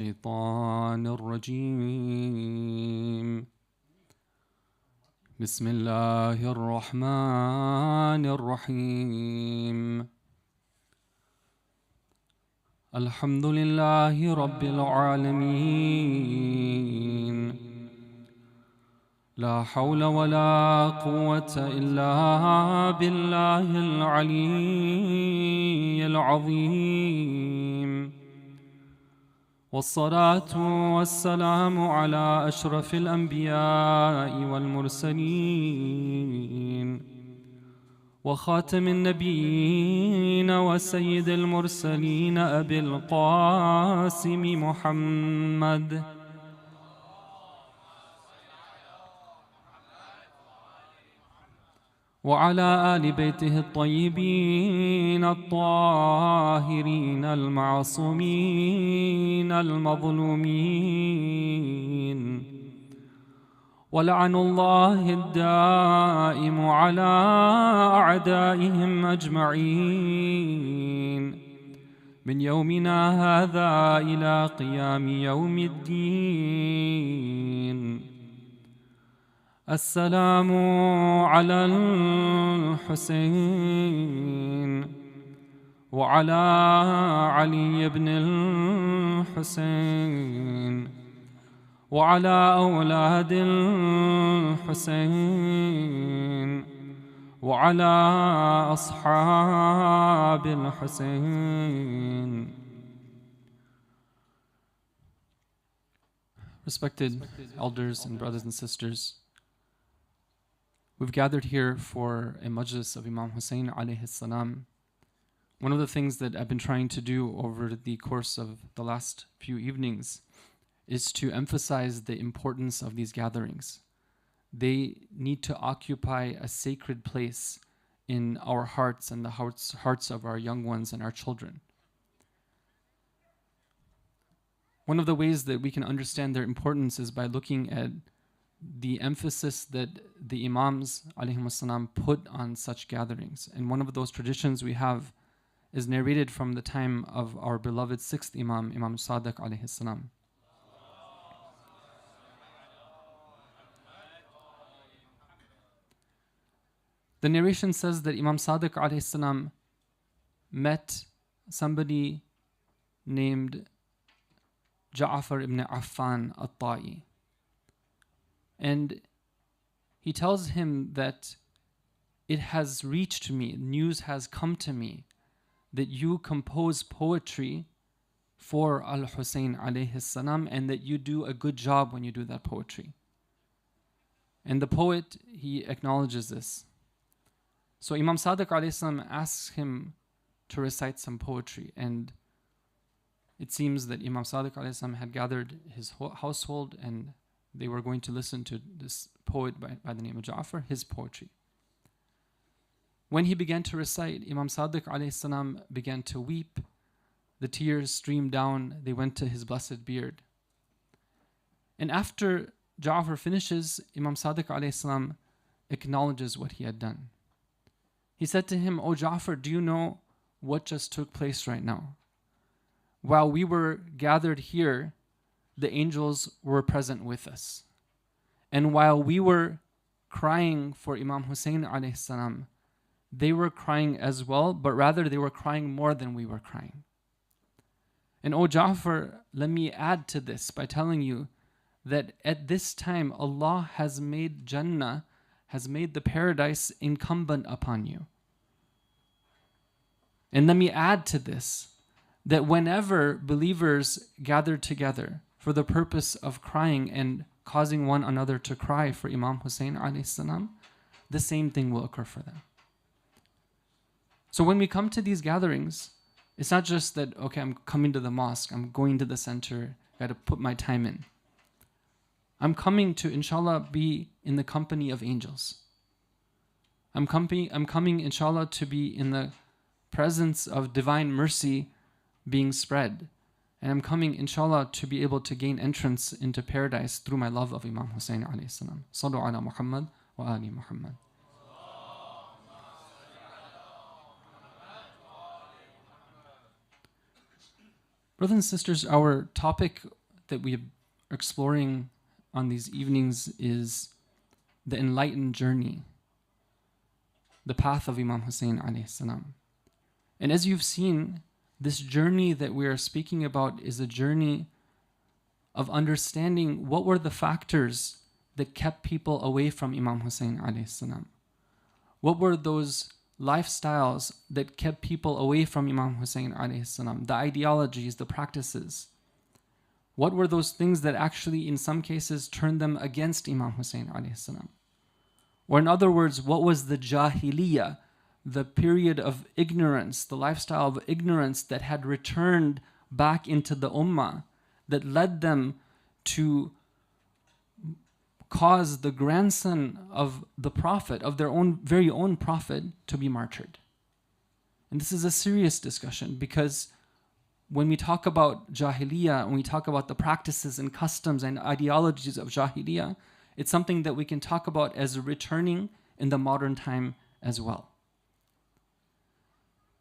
الشيطان الرجيم بسم الله الرحمن الرحيم الحمد لله رب العالمين لا حول ولا قوة إلا بالله العلي العظيم والصلاة والسلام على أشرف الأنبياء والمرسلين وخاتم النبيين وسيد المرسلين أبي القاسم محمد وعلى آل بيته الطيبين الطاهرين المعصومين المظلومين ولعن الله الدائم على أعدائهم أجمعين من يومنا هذا إلى قيام يوم الدين. السلام على الحسين وعلى علي بن الحسين وعلى أولاد الحسين وعلى أصحاب الحسين. Respected elders and brothers and sisters, we've gathered here for a majlis of Imam Hussain alayhi salam. One of the things that I've been trying to do over the course of the last few evenings is to emphasize the importance of these gatherings. They need to occupy a sacred place in our hearts and the hearts of our young ones and our children. One of the ways that we can understand their importance is by looking at the emphasis that the Imams alayhimussalam put on such gatherings. And one of those traditions we have is narrated from the time of our beloved sixth Imam, Imam Sadiq alayhi salam. The narration says that Imam Sadiq alayhi salam met somebody named Ja'far ibn Affan al-Ta'i. And he tells him that it has reached me, news has come to me, that you compose poetry for Al-Hussein alayhi salam and that you do a good job when you do that poetry. And the poet, he acknowledges this. So Imam Sadiq alayhi salam asks him to recite some poetry, and it seems that Imam Sadiq alayhi salam had gathered his household and they were going to listen to this poet by the name of Ja'far, his poetry. When he began to recite, Imam Sadiq alayhi salam began to weep. The tears streamed down, they went to his blessed beard. And after Ja'far finishes, Imam Sadiq alayhi salam acknowledges what he had done. He said to him, "O Ja'far, do you know what just took place right now? While we were gathered here, the angels were present with us. And while we were crying for Imam Hussain alayhi salam, they were crying as well, but rather they were crying more than we were crying. And O Ja'far, let me add to this by telling you that at this time Allah has made Jannah, has made the paradise incumbent upon you. And let me add to this, that whenever believers gather together for the purpose of crying and causing one another to cry for Imam Hussain alayhi salam, the same thing will occur for them. So when we come to these gatherings, it's not just that, okay, I'm coming to the mosque, I'm going to the center, got to put my time in. I'm coming to, inshallah, be in the company of angels. I'm coming, inshallah, to be in the presence of divine mercy being spread. And I'm coming, inshallah, to be able to gain entrance into paradise through my love of Imam Hussain alayhi salam. Sallu ala Muhammad wa ali Muhammad. Brothers and sisters, our topic that we are exploring on these evenings is the enlightened journey, the path of Imam Hussain alayhi salam. And as you've seen, this journey that we are speaking about is a journey of understanding what were the factors that kept people away from Imam Hussain alayhi salam. What were those lifestyles that kept people away from Imam Hussain alayhi salam, the ideologies, the practices? What were those things that actually in some cases turned them against Imam Hussain alayhi salam? Or in other words, what was the jahiliyyah, the period of ignorance, the lifestyle of ignorance that had returned back into the ummah, that led them to cause the grandson of the Prophet, of their own very own Prophet, to be martyred. And this is a serious discussion, because when we talk about jahiliyyah, when we talk about the practices and customs and ideologies of jahiliyyah, it's something that we can talk about as returning in the modern time as well.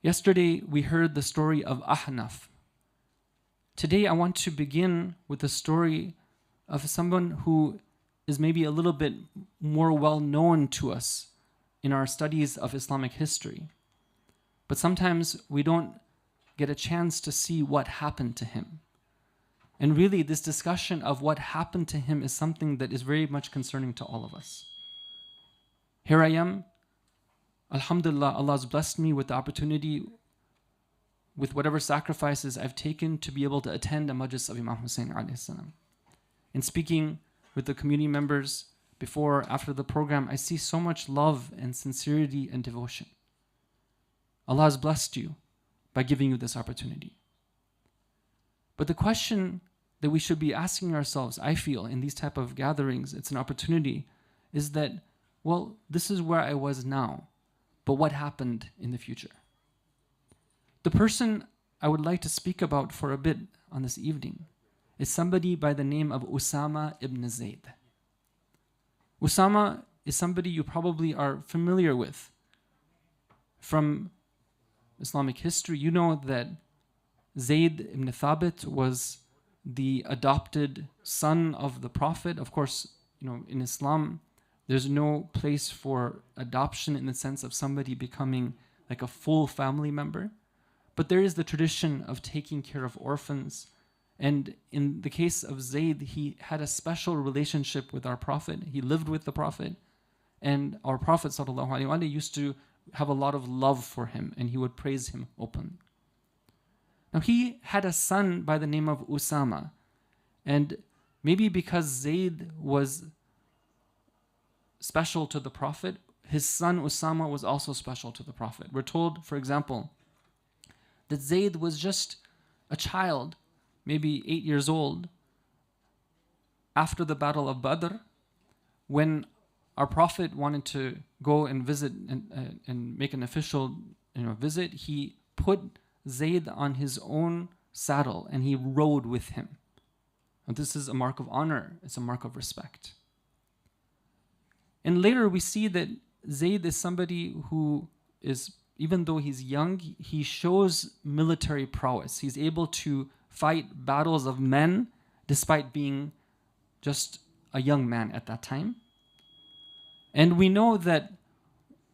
Yesterday, we heard the story of Ahnaf. Today, I want to begin with the story of someone who is maybe a little bit more well known to us in our studies of Islamic history. But sometimes we don't get a chance to see what happened to him. And really, this discussion of what happened to him is something that is very much concerning to all of us. Here I am. Alhamdulillah, Allah has blessed me with the opportunity, with whatever sacrifices I've taken, to be able to attend a majlis of Imam Hussain alayhi salam. In speaking with the community members before, after the program, I see so much love and sincerity and devotion. Allah has blessed you by giving you this opportunity. But the question that we should be asking ourselves, I feel, in these type of gatherings, it's an opportunity, is that, well, this is where I was now, but what happened in the future? The person I would like to speak about for a bit on this evening is somebody by the name of Usama ibn Zaid. Usama is somebody you probably are familiar with from Islamic history. You know that Zayd ibn Thabit was the adopted son of the Prophet. Of course, in Islam, there's no place for adoption in the sense of somebody becoming like a full family member. But there is the tradition of taking care of orphans. And in the case of Zayd, he had a special relationship with our Prophet. He lived with the Prophet. And our Prophet ﷺ used to have a lot of love for him, and he would praise him openly. Now, he had a son by the name of Usama. And maybe because Zayd was special to the Prophet, his son Usama was also special to the Prophet. We're told, for example, that Zayd was just a child, maybe 8 years old, after the Battle of Badr, when our Prophet wanted to go and visit and make an official visit. He put Zayd on his own saddle and he rode with him. And this is a mark of honor. It's a mark of respect. And later we see that Zayd is somebody who is, even though he's young, he shows military prowess. He's able to fight battles of men despite being just a young man at that time. And we know that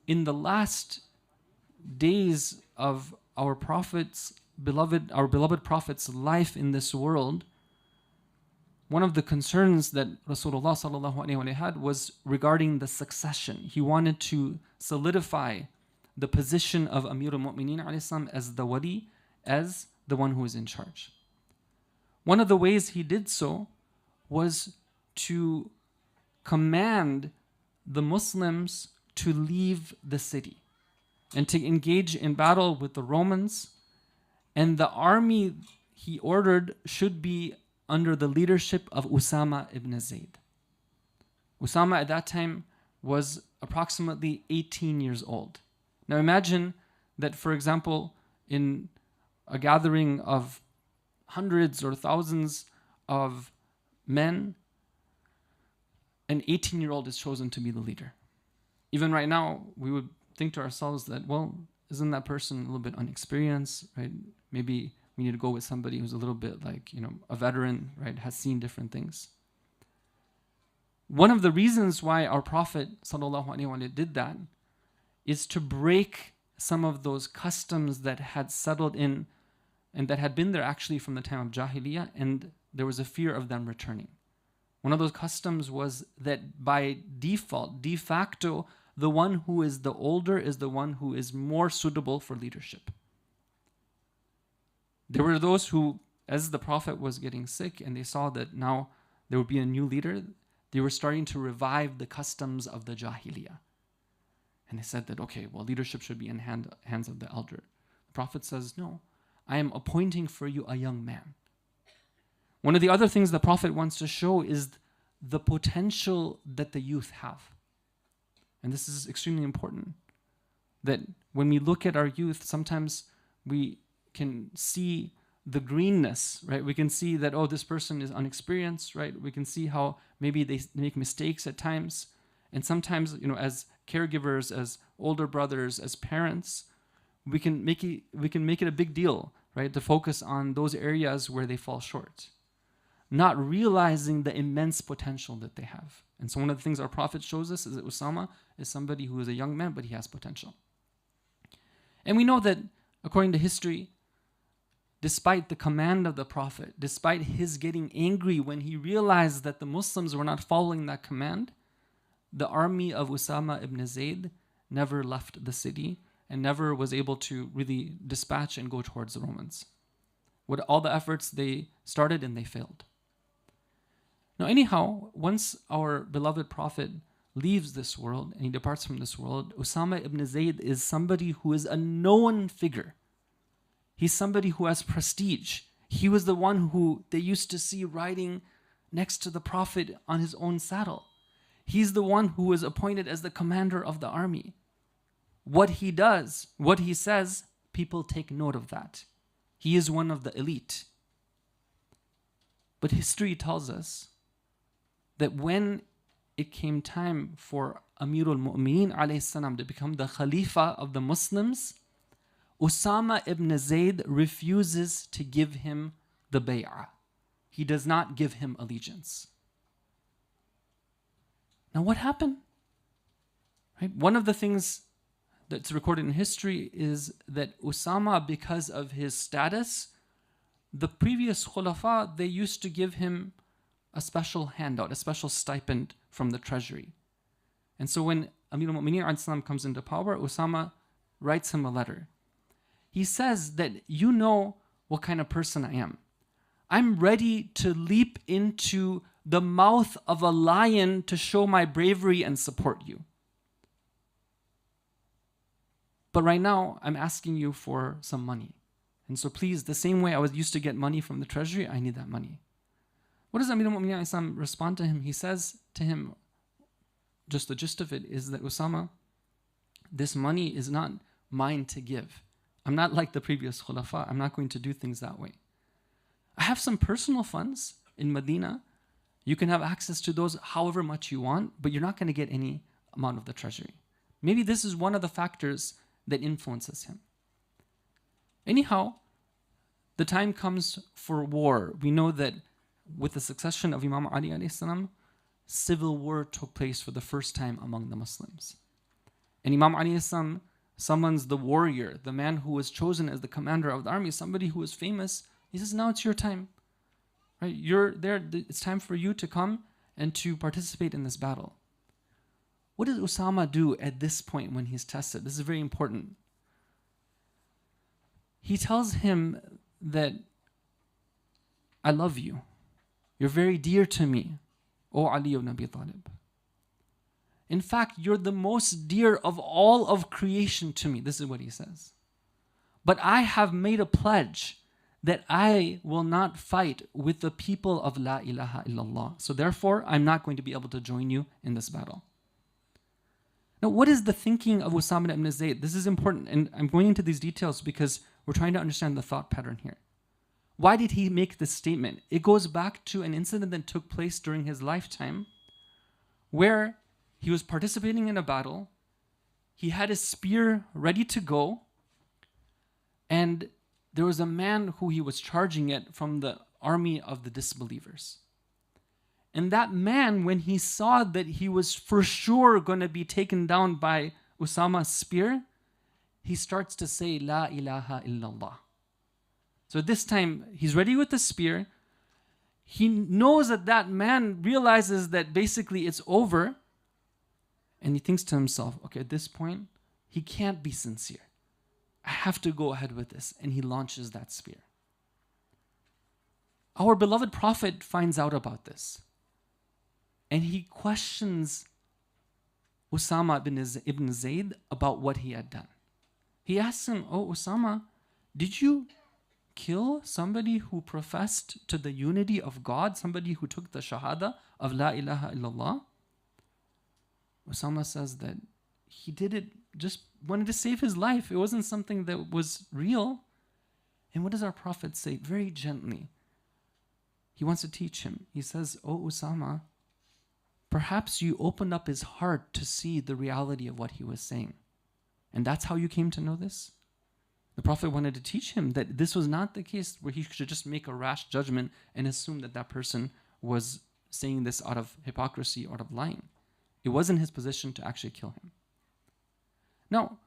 in the last days of our beloved Prophet's life in this world, one of the concerns that Rasulullah ﷺ had was regarding the succession. He wanted to solidify the position of Amir al-Mu'mineen ﷺ as the wali, as the one who is in charge. One of the ways he did so was to command the Muslims to leave the city and to engage in battle with the Romans. And the army he ordered should be under the leadership of Usama ibn Zaid. Usama at that time was approximately 18 years old. Now imagine that, for example, in a gathering of hundreds or thousands of men, an 18-year-old is chosen to be the leader. Even right now, we would think to ourselves that, well, isn't that person a little bit unexperienced, right? Maybe We need to go with somebody who's a little bit like, a veteran, right? Has seen different things. One of the reasons why our Prophet ﷺ did that is to break some of those customs that had settled in and that had been there actually from the time of Jahiliyyah, and there was a fear of them returning. One of those customs was that by default, de facto, the one who is the older is the one who is more suitable for leadership. There were those who, as the Prophet was getting sick and they saw that now there would be a new leader, they were starting to revive the customs of the Jahiliyyah. And they said that, okay, well, leadership should be in hands of the elder. The Prophet says, no, I am appointing for you a young man. One of the other things the Prophet wants to show is the potential that the youth have. And this is extremely important. That when we look at our youth, sometimes we can see the greenness, right? We can see that, oh, this person is unexperienced, right? We can see how maybe they make mistakes at times. And sometimes, as caregivers, as older brothers, as parents, we can make it a big deal, right? To focus on those areas where they fall short, not realizing the immense potential that they have. And so one of the things our Prophet shows us is that Usama is somebody who is a young man, but he has potential. And we know that, according to history, despite the command of the Prophet, despite his getting angry when he realized that the Muslims were not following that command, the army of Usama ibn Zaid never left the city and never was able to really dispatch and go towards the Romans. With all the efforts they started and they failed. Now anyhow, once our beloved Prophet leaves this world and he departs from this world, Usama ibn Zaid is somebody who is a known figure. He's somebody who has prestige. He was the one who they used to see riding next to the Prophet on his own saddle. He's the one who was appointed as the commander of the army. What he does, what he says, people take note of that. He is one of the elite. But history tells us that when it came time for Amirul Mu'mineen alayhi salam to become the Khalifa of the Muslims, Usama ibn Zayd refuses to give him the bay'ah. He does not give him allegiance. Now what happened? Right? One of the things that's recorded in history is that Usama, because of his status, the previous khulafa, they used to give him a special handout, a special stipend from the treasury. And so when Amir al-Mu'mineen comes into power, Usama writes him a letter. He says that you know what kind of person I am. I'm ready to leap into the mouth of a lion to show my bravery and support you. But right now, I'm asking you for some money. And so please, the same way I was used to get money from the treasury, I need that money. What does Amir al-Mu'mineen respond to him? He says to him, just the gist of it is that, Usama, this money is not mine to give. I'm not like the previous khulafa. I'm not going to do things that way. I have some personal funds in Medina. You can have access to those however much you want, but you're not going to get any amount of the treasury. Maybe this is one of the factors that influences him. Anyhow, the time comes for war. We know that with the succession of Imam Ali alayhi salam, civil war took place for the first time among the Muslims. And Imam Ali alayhi salam summons the warrior, the man who was chosen as the commander of the army, somebody who was famous. He says, now it's your time. Right? You're there. It's time for you to come and to participate in this battle. What does Usama do at this point when he's tested? This is very important. He tells him that, I love you. You're very dear to me, O Ali ibn Abi Talib. In fact, you're the most dear of all of creation to me. This is what he says. But I have made a pledge that I will not fight with the people of La ilaha illallah. So therefore, I'm not going to be able to join you in this battle. Now, what is the thinking of Usama ibn Zayd? This is important, and I'm going into these details because we're trying to understand the thought pattern here. Why did he make this statement? It goes back to an incident that took place during his lifetime where he was participating in a battle. He had his spear ready to go, and there was a man who he was charging it from the army of the disbelievers. And that man, when he saw that he was for sure going to be taken down by Usama's spear, he starts to say, La ilaha illallah. So this time, he's ready with the spear. He knows that that man realizes that basically it's over. And he thinks to himself, okay, at this point, he can't be sincere. I have to go ahead with this. And he launches that spear. Our beloved Prophet finds out about this. And he questions Usama ibn Zaid about what he had done. He asks him, oh, Usama, did you kill somebody who professed to the unity of God, somebody who took the shahada of La ilaha illallah? Usama says that he did it, just wanted to save his life. It wasn't something that was real. And what does our Prophet say? Very gently. He wants to teach him. He says, oh, Usama, perhaps you opened up his heart to see the reality of what he was saying. And that's how you came to know this? The Prophet wanted to teach him that this was not the case where he should just make a rash judgment and assume that that person was saying this out of hypocrisy, out of lying. It wasn't his position to actually kill him. Now,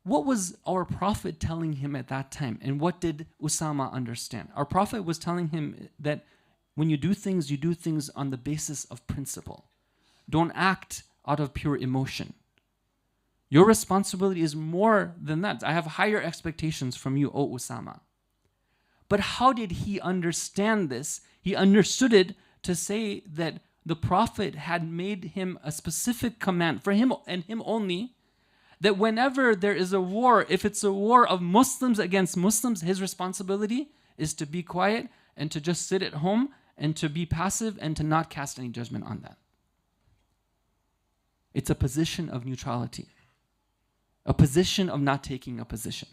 what was our Prophet telling him at that time? And what did Usama understand? Our Prophet was telling him that when you do things on the basis of principle. Don't act out of pure emotion. Your responsibility is more than that. I have higher expectations from you, O Usama. But how did he understand this? He understood it to say that the Prophet had made him a specific command for him and him only, that whenever there is a war, if it's a war of Muslims against Muslims, his responsibility is to be quiet and to just sit at home and to be passive and to not cast any judgment on that. It's a position of neutrality, a position of not taking a position.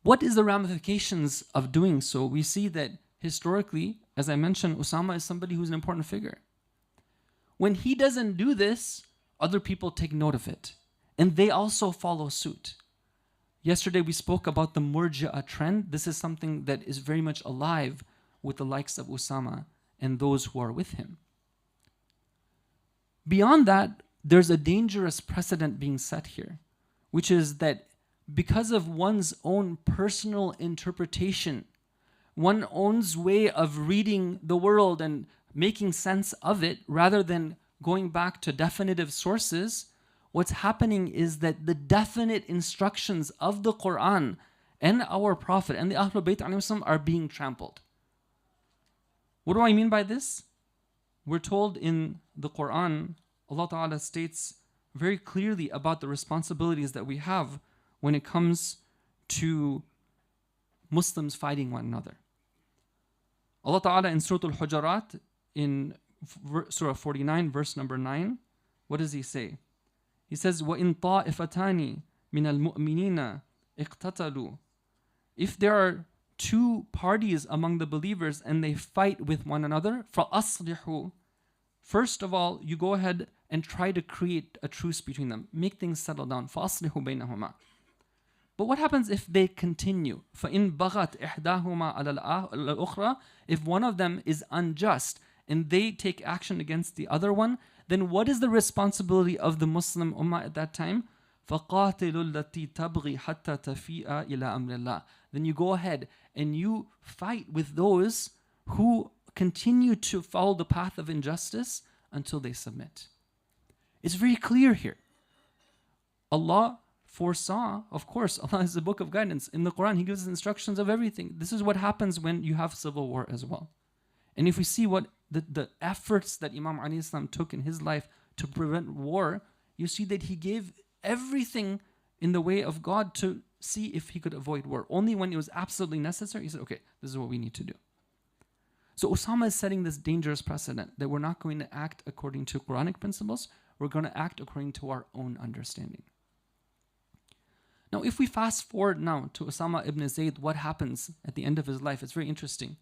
What is the ramifications of doing so? We see that historically, as I mentioned, Usama is somebody who's an important figure. When he doesn't do this, other people take note of it, and they also follow suit. Yesterday we spoke about the Murji'a trend. This is something that is very much alive with the likes of Usama and those who are with him. Beyond that, there's a dangerous precedent being set here, which is that because of one's own personal interpretation, one's own way of reading the world and making sense of it, rather than going back to definitive sources, what's happening is that the definite instructions of the Quran and our Prophet and the Ahlul Bayt are being trampled. What do I mean by this? We're told in the Quran, Allah Ta'ala states very clearly about the responsibilities that we have when it comes to Muslims fighting one another. Allah Ta'ala in Surah Al-Hujurat, in Surah 49, verse number 9, what does He say? He says, وَإِن طَائِفَتَانِ مِنَ الْمُؤْمِنِينَ اقْتَتَلُوا. If there are two parties among the believers and they fight with one another, فَأَصْلِحُوا. First of all, you go ahead and try to create a truce between them. Make things settle down. فَأَصْلِحُوا بَيْنَهُمَا. But what happens if they continue? فَإِن بَغَتْ إِحْدَاهُمَا عَلَى الْأُخْرَى. If one of them is unjust and they take action against the other one, then what is the responsibility of the Muslim Ummah at that time? فَقَاتِلُوا الَّتِي تَبْغِي حَتَّى تَفِيءَ إِلَىٰ أَمْرِ اللَّهِ. Then you go ahead and you fight with those who continue to follow the path of injustice until they submit. It's very clear here. Allah foresaw, of course, Allah is the book of guidance. In the Quran, He gives us instructions of everything. This is what happens when you have civil war as well. And if we see what the efforts that Imam Ali took in his life to prevent war, you see that he gave everything in the way of God to see if he could avoid war. Only when it was absolutely necessary, he said, okay, this is what we need to do. So Usama is setting this dangerous precedent that we're not going to act according to Quranic principles, we're going to act according to our own understanding. Now, if we fast forward now to Usama ibn Zaid, what happens at the end of his life? It's very interesting.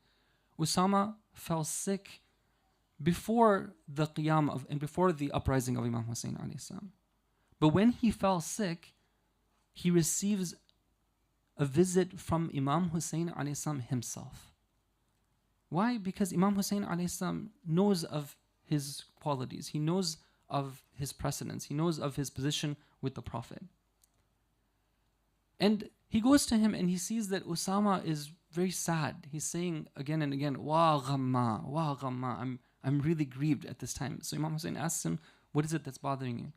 Usama fell sick before the qiyam and before the uprising of Imam Hussain alayhi salam. But when he fell sick, he receives a visit from Imam Hussain alayhi salam himself. Why? Because Imam Hussain alayhi salam knows of his qualities. He knows of his precedence. He knows of his position with the Prophet. And he goes to him and he sees that Usama is very sad. He's saying again and again, wa ghamma, I'm really grieved at this time. So Imam Hussain asks him, what is it that's bothering you?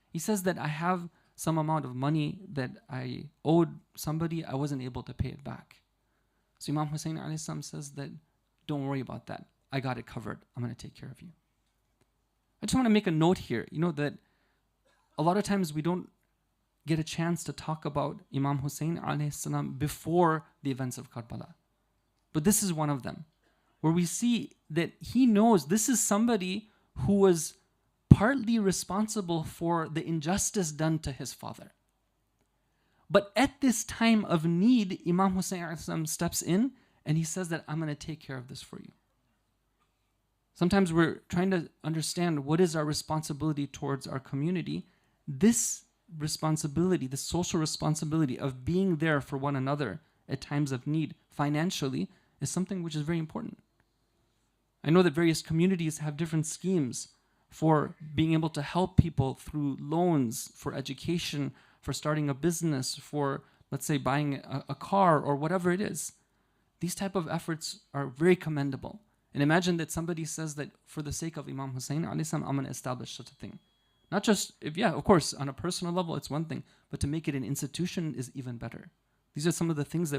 He says that I have some amount of money that I owed somebody, I wasn't able to pay it back. So Imam Hussain alayhi salam says that, don't worry about that. I got it covered. I'm going to take care of you. I just want to make a note here, that a lot of times we don't get a chance to talk about Imam Hussain alayhi salam before the events of Karbala. But this is one of them, where we see that he knows this is somebody who was partly responsible for the injustice done to his father. But at this time of need, Imam Hussain alayhi salam steps in and he says that I'm going to take care of this for you. Sometimes we're trying to understand what is our responsibility towards our community. This responsibility, the social responsibility of being there for one another at times of need financially is something which is very important. I know that various communities have different schemes for being able to help people through loans, for education, for starting a business, for, let's say, buying a car or whatever it is. These type of efforts are very commendable. And imagine that somebody says that for the sake of Imam Hussain alayhi salam, I'm going to establish such a thing. Not just, of course, on a personal level, it's one thing, but to make it an institution is even better. These are some of the things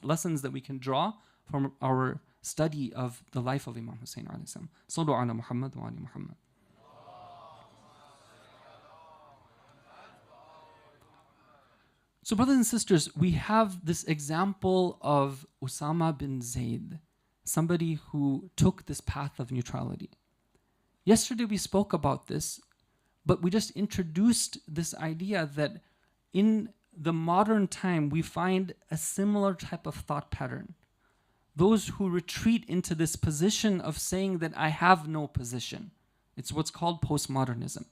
lessons that we can draw from our study of the life of Imam Hussain alayhi salam. Sallu ala Muhammad wa ali Muhammad. So brothers and sisters, we have this example of Usama ibn Zaid, somebody who took this path of neutrality. Yesterday we spoke about this, but we just introduced this idea that in the modern time we find a similar type of thought pattern. Those who retreat into this position of saying that I have no position. It's what's called postmodernism.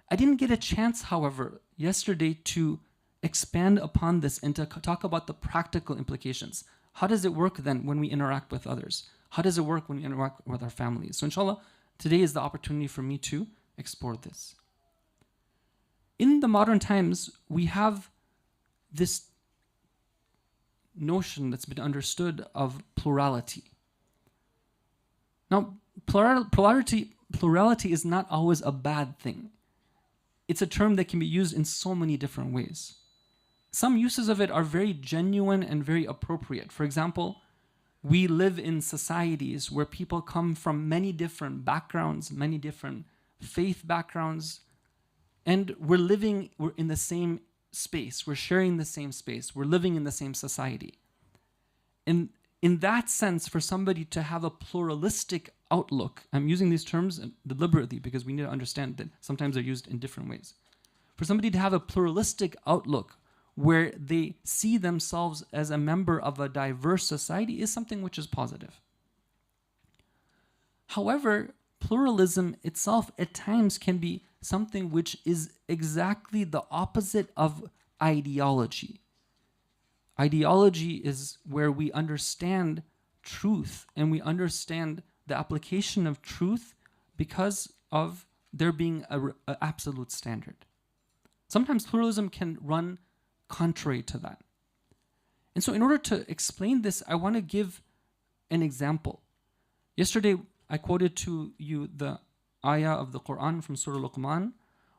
I didn't get a chance, however, yesterday to expand upon this and to talk about the practical implications. How does it work then when we interact with others? How does it work when we interact with our families? So inshallah, today is the opportunity for me to explore this. In the modern times, we have this notion that's been understood of plurality. Now, plurality is not always a bad thing. It's a term that can be used in so many different ways. Some uses of it are very genuine and very appropriate. For example, we live in societies where people come from many different backgrounds, many different faith backgrounds, and we're in the same space, we're sharing the same space, we're living in the same society. And in that sense, for somebody to have a pluralistic outlook, I'm using these terms deliberately because we need to understand that sometimes they're used in different ways. For somebody to have a pluralistic outlook where they see themselves as a member of a diverse society is something which is positive. However, pluralism itself at times can be something which is exactly the opposite of ideology. Ideology is where we understand truth and we understand the application of truth because of there being an absolute standard. Sometimes pluralism can run contrary to that. And so in order to explain this, I want to give an example. Yesterday, I quoted to you the ayah of the Quran from Surah Luqman,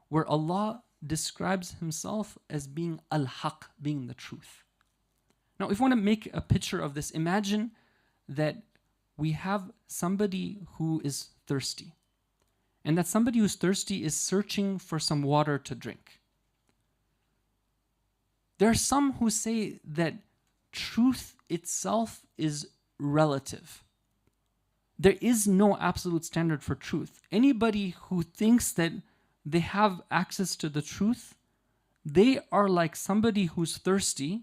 where Allah describes himself as being al-haq, being the truth. Now, if you want to make a picture of this, imagine that we have somebody who is thirsty, and that somebody who's thirsty is searching for some water to drink. There are some who say that truth itself is relative. There is no absolute standard for truth. Anybody who thinks that they have access to the truth, they are like somebody who's thirsty.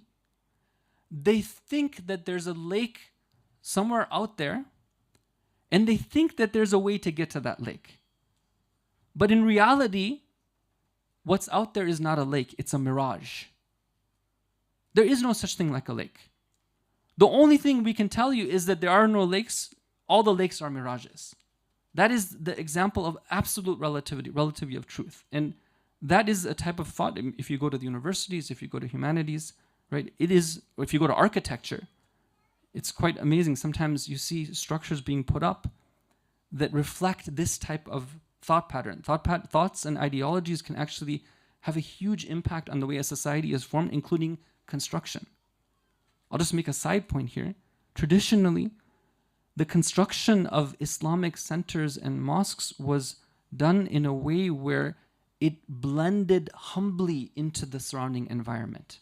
They think that there's a lake somewhere out there, and they think that there's a way to get to that lake. But in reality, what's out there is not a lake, it's a mirage. There is no such thing like a lake. The only thing we can tell you is that there are no lakes. All the lakes are mirages. That is the example of absolute relativity of truth. And that is a type of thought. If you go to the universities, if you go to humanities, right? It is, or if you go to architecture, it's quite amazing. Sometimes you see structures being put up that reflect this type of thought pattern. Thoughts and ideologies can actually have a huge impact on the way a society is formed, including construction. I'll just make a side point here. Traditionally, the construction of Islamic centers and mosques was done in a way where it blended humbly into the surrounding environment.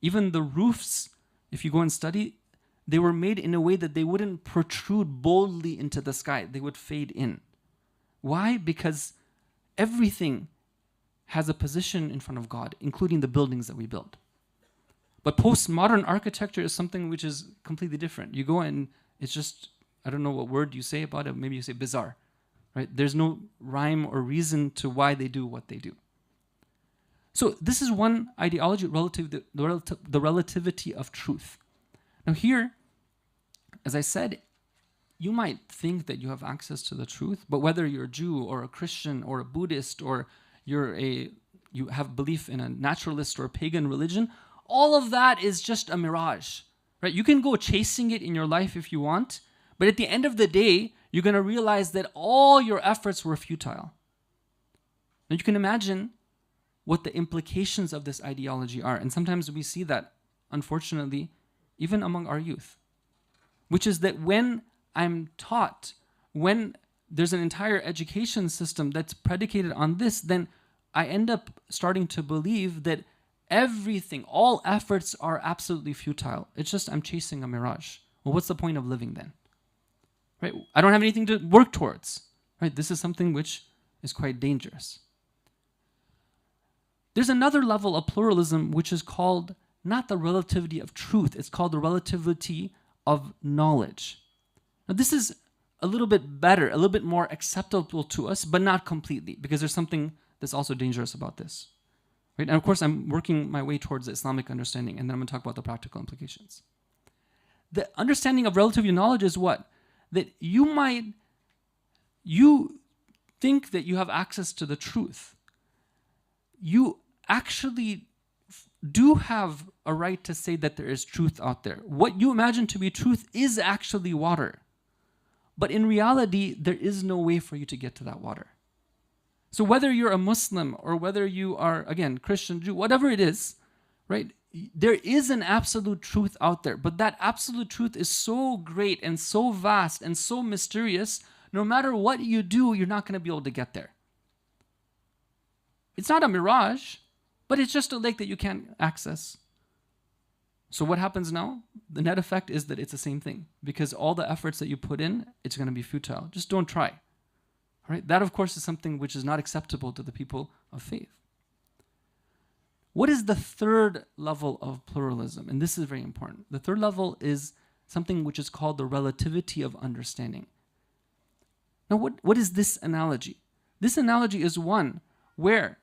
Even the roofs, if you go and study, they were made in a way that they wouldn't protrude boldly into the sky. They would fade in. Why? Because everything has a position in front of God, including the buildings that we build. But postmodern architecture is something which is completely different. You go and it's just, I don't know what word you say about it, maybe you say bizarre, right? There's no rhyme or reason to why they do what they do. So this is one ideology, the relativity of truth. Now here, as I said, you might think that you have access to the truth, but whether you're a Jew or a Christian or a Buddhist or you have belief in a naturalist or a pagan religion, all of that is just a mirage, right? You can go chasing it in your life if you want, but at the end of the day, you're going to realize that all your efforts were futile. Now you can imagine what the implications of this ideology are, and sometimes we see that, unfortunately, even among our youth, which is that when I'm taught, when there's an entire education system that's predicated on this, then I end up starting to believe that everything, all efforts are absolutely futile. It's just I'm chasing a mirage. Well, what's the point of living then? Right? I don't have anything to work towards. Right? This is something which is quite dangerous. There's another level of pluralism which is called not the relativity of truth, it's called the relativity of knowledge. Now this is a little bit better, a little bit more acceptable to us, but not completely, because there's something that's also dangerous about this. Right? And of course, I'm working my way towards the Islamic understanding, and then I'm going to talk about the practical implications. The understanding of relativity of knowledge is what? That you think that you have access to the truth. You actually do have a right to say that there is truth out there. What you imagine to be truth is actually water. But in reality, there is no way for you to get to that water. So whether you're a Muslim or whether you are, again, Christian, Jew, whatever it is, right? There is an absolute truth out there, but that absolute truth is so great and so vast and so mysterious, no matter what you do, you're not going to be able to get there. It's not a mirage, but it's just a lake that you can't access. So what happens now? The net effect is that it's the same thing, because all the efforts that you put in, it's going to be futile. Just don't try. All right? That, of course, is something which is not acceptable to the people of faith. What is the third level of pluralism? And this is very important. The third level is something which is called the relativity of understanding. Now, what is this analogy? This analogy is one where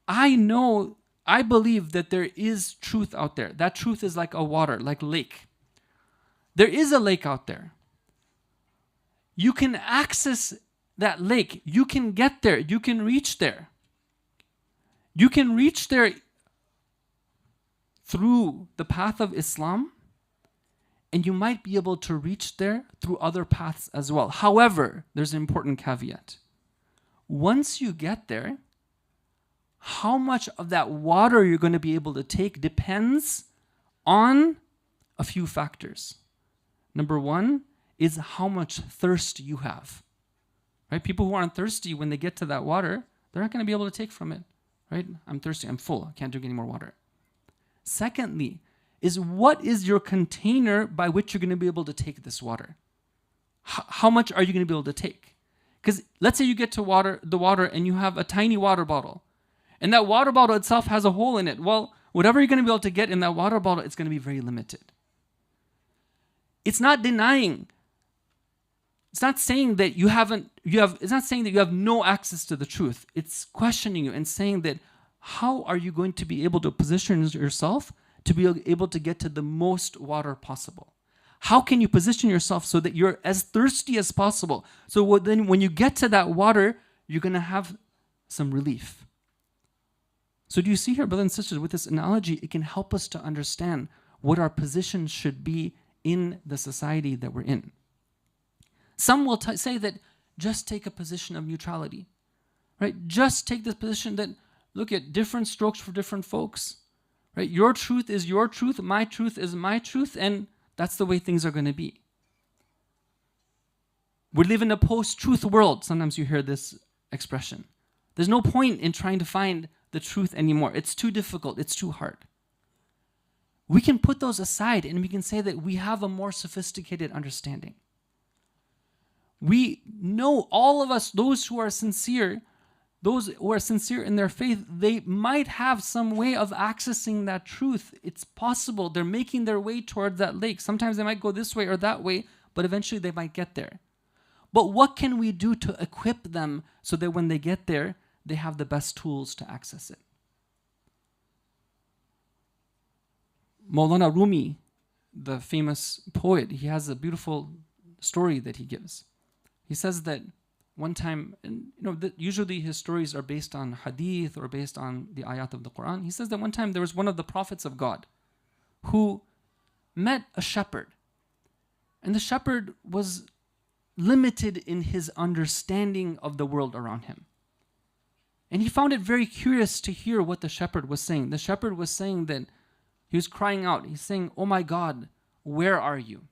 I believe that there is truth out there. That truth is like a water, like a lake. There is a lake out there. You can access that lake. You can get there. You can reach there. You can reach there through the path of Islam, and you might be able to reach there through other paths as well. However, there's an important caveat. Once you get there, how much of that water you're going to be able to take depends on a few factors. Number one is how much thirst you have. Right? People who aren't thirsty, when they get to that water, they're not going to be able to take from it. Right? I'm thirsty, I'm full, I can't drink any more water. Secondly, is what is your container by which you're going to be able to take this water? How much are you going to be able to take? Because let's say you get to the water and you have a tiny water bottle, and that water bottle itself has a hole in it. Well, whatever you're going to be able to get in that water bottle, it's going to be very limited. It's not denying. It's not saying that it's not saying that you have no access to the truth. It's questioning you and saying that how are you going to be able to position yourself to be able to get to the most water possible? How can you position yourself so that you're as thirsty as possible? So then when you get to that water, you're going to have some relief. So do you see here, brothers and sisters, with this analogy, it can help us to understand what our position should be in the society that we're in. Some will say that just take a position of neutrality, right? Just take this position that, look at different strokes for different folks, right? Your truth is your truth, my truth is my truth, and that's the way things are going to be. We live in a post-truth world. Sometimes you hear this expression. There's no point in trying to find the truth anymore. It's too difficult. It's too hard. We can put those aside and we can say that we have a more sophisticated understanding. We know, all of us, those who are sincere in their faith, they might have some way of accessing that truth. It's possible. They're making their way toward that lake. Sometimes they might go this way or that way, but eventually they might get there. But what can we do to equip them so that when they get there, they have the best tools to access it? Maulana Rumi, the famous poet, he has a beautiful story that he gives. He says that one time, and usually his stories are based on hadith or based on the ayat of the Quran. He says that one time there was one of the prophets of God who met a shepherd. And the shepherd was limited in his understanding of the world around him. And he found it very curious to hear what the shepherd was saying. The shepherd was saying that he was crying out. He's saying, "Oh my God, where are you?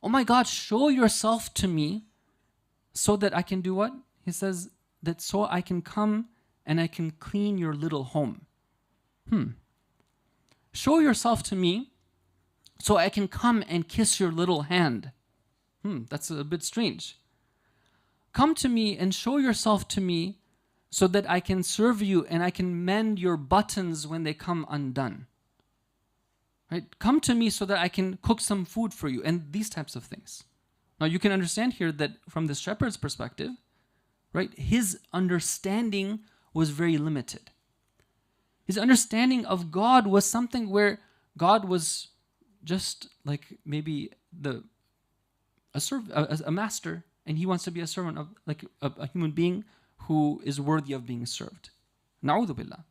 Oh my God, show yourself to me so that I can do what?" He says that so I can come and I can clean your little home. Show yourself to me so I can come and kiss your little hand. That's a bit strange. Come to me and show yourself to me so that I can serve you and I can mend your buttons when they come undone. Right? Come to me so that I can cook some food for you, and these types of things. Now you can understand here that from the shepherd's perspective, right, his understanding was very limited. His understanding of God was something where God was just like maybe a master, and he wants to be a servant of like a human being who is worthy of being served. Na'udhu billah.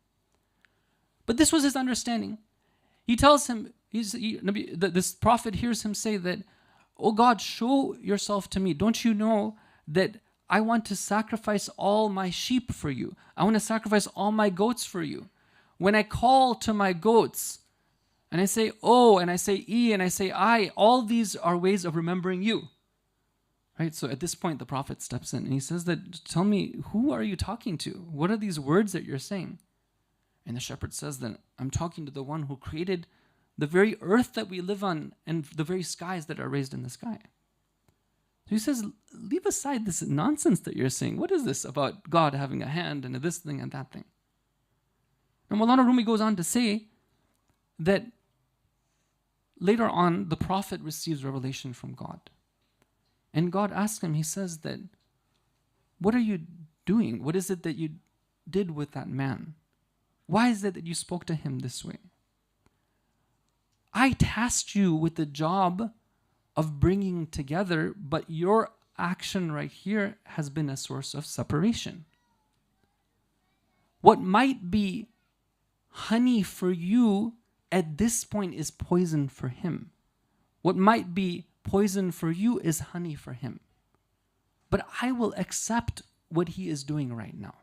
But this was his understanding. He tells him, this prophet hears him say that, "Oh God, show yourself to me. Don't you know that I want to sacrifice all my sheep for you? I want to sacrifice all my goats for you. When I call to my goats, and I say oh, and I say e, and I say I, all these are ways of remembering you." Right? So at this point, the prophet steps in and he says that, "Tell me, who are you talking to? What are these words that you're saying?" And the shepherd says that, "I'm talking to the one who created the very earth that we live on and the very skies that are raised in the sky." So he says, leave aside this nonsense that you're saying. What is this about God having a hand and this thing and that thing? And Maulana Rumi goes on to say that later on, the prophet receives revelation from God. And God asks him, he says that, "What are you doing? What is it that you did with that man? Why is it that you spoke to him this way? I tasked you with the job of bringing together, but your action right here has been a source of separation. What might be honey for you at this point is poison for him. What might be poison for you is honey for him. But I will accept what he is doing right now."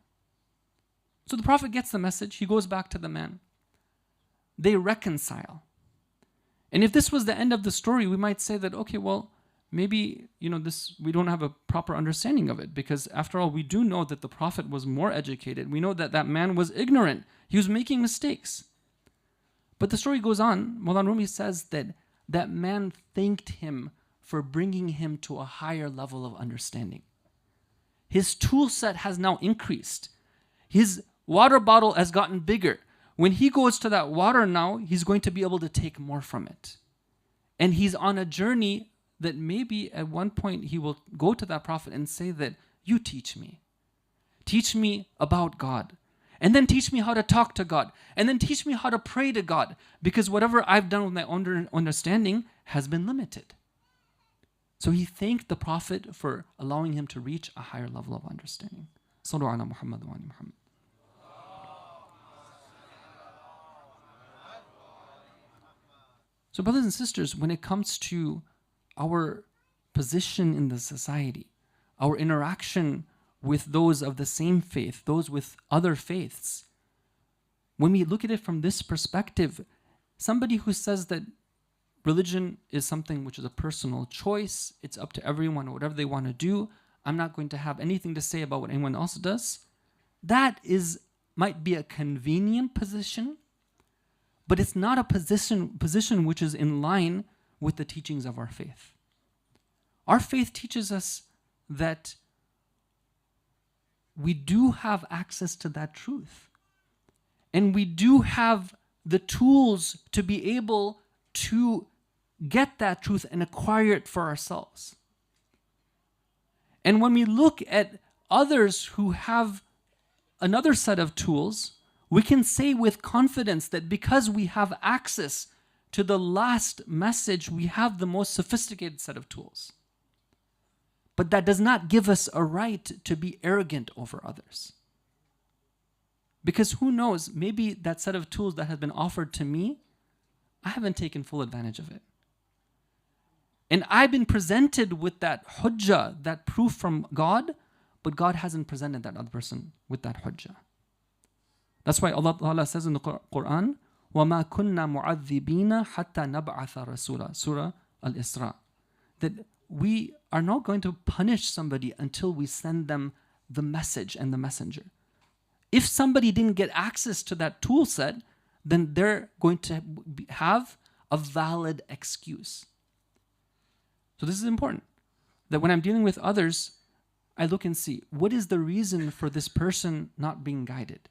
So the prophet gets the message. He goes back to the man. They reconcile. And if this was the end of the story, we might say that, okay, well, maybe, we don't have a proper understanding of it, because after all, we do know that the prophet was more educated. We know that that man was ignorant. He was making mistakes. But the story goes on. Maulana Rumi says that that man thanked him for bringing him to a higher level of understanding. His tool set has now increased. His water bottle has gotten bigger. When he goes to that water now, he's going to be able to take more from it. And he's on a journey that maybe at one point he will go to that prophet and say that, "You teach me. Teach me about God. And then teach me how to talk to God. And then teach me how to pray to God. Because whatever I've done with my own understanding has been limited. So he thanked the Prophet for allowing him to reach a higher level of understanding. Sallu ala Muhammad wa ali Muhammad. So brothers and sisters, when it comes to our position in the society, our interaction with those of the same faith, those with other faiths, when we look at it from this perspective, somebody who says that religion is something which is a personal choice, it's up to everyone, whatever they want to do, I'm not going to have anything to say about what anyone else does, that might be a convenient position, but it's not a position which is in line with the teachings of our faith. Our faith teaches us that we do have access to that truth. And we do have the tools to be able to get that truth and acquire it for ourselves. And when we look at others who have another set of tools, we can say with confidence that because we have access to the last message, we have the most sophisticated set of tools. But that does not give us a right to be arrogant over others. Because who knows, maybe that set of tools that has been offered to me, I haven't taken full advantage of it. And I've been presented with that hujjah, that proof from God, but God hasn't presented that other person with that hujjah. That's why Allah says in the Quran, وَمَا كُنَّا مُعَذِّبِينَ حَتَّى نَبْعَثَ رَسُولًا, Surah Al-Isra, that we are not going to punish somebody until we send them the message and the messenger. If somebody didn't get access to that tool set, then they're going to have a valid excuse. So this is important, that when I'm dealing with others, I look and see, what is the reason for this person not being guided?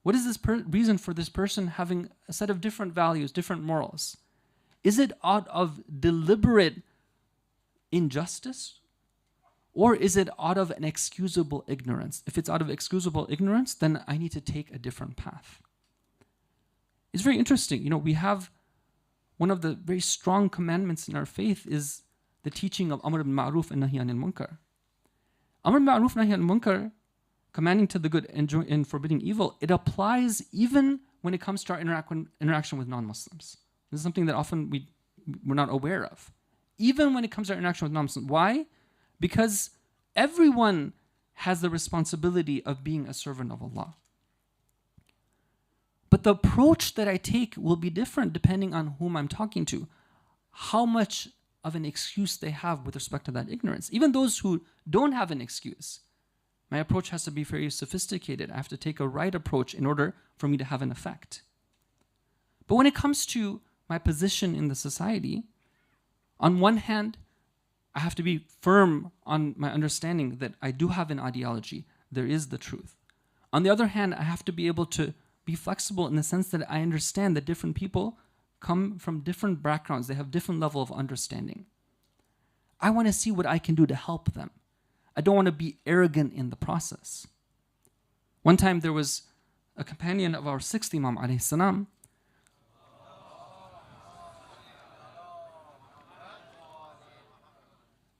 What is this reason for this person having a set of different values, different morals? Is it out of deliberate injustice? Or is it out of an excusable ignorance? If it's out of excusable ignorance, then I need to take a different path. It's very interesting. We have one of the very strong commandments in our faith is the teaching of Amr ibn Ma'ruf and Nahi anil Munkar. Amr ibn Ma'ruf, Nahi anil Munkar, commanding to the good and forbidding evil, it applies even when it comes to our interaction with non-Muslims. This is something that often we're not aware of. Even when it comes to our interaction with non-Muslims. Why? Because everyone has the responsibility of being a servant of Allah. But the approach that I take will be different depending on whom I'm talking to. How much of an excuse they have with respect to that ignorance. Even those who don't have an excuse, my approach has to be very sophisticated. I have to take a right approach in order for me to have an effect. But when it comes to my position in the society, on one hand, I have to be firm on my understanding that I do have an ideology. There is the truth. On the other hand, I have to be able to be flexible in the sense that I understand that different people come from different backgrounds. They have different level of understanding. I want to see what I can do to help them. I don't want to be arrogant in the process. One time there was a companion of our sixth Imam alayhi salam.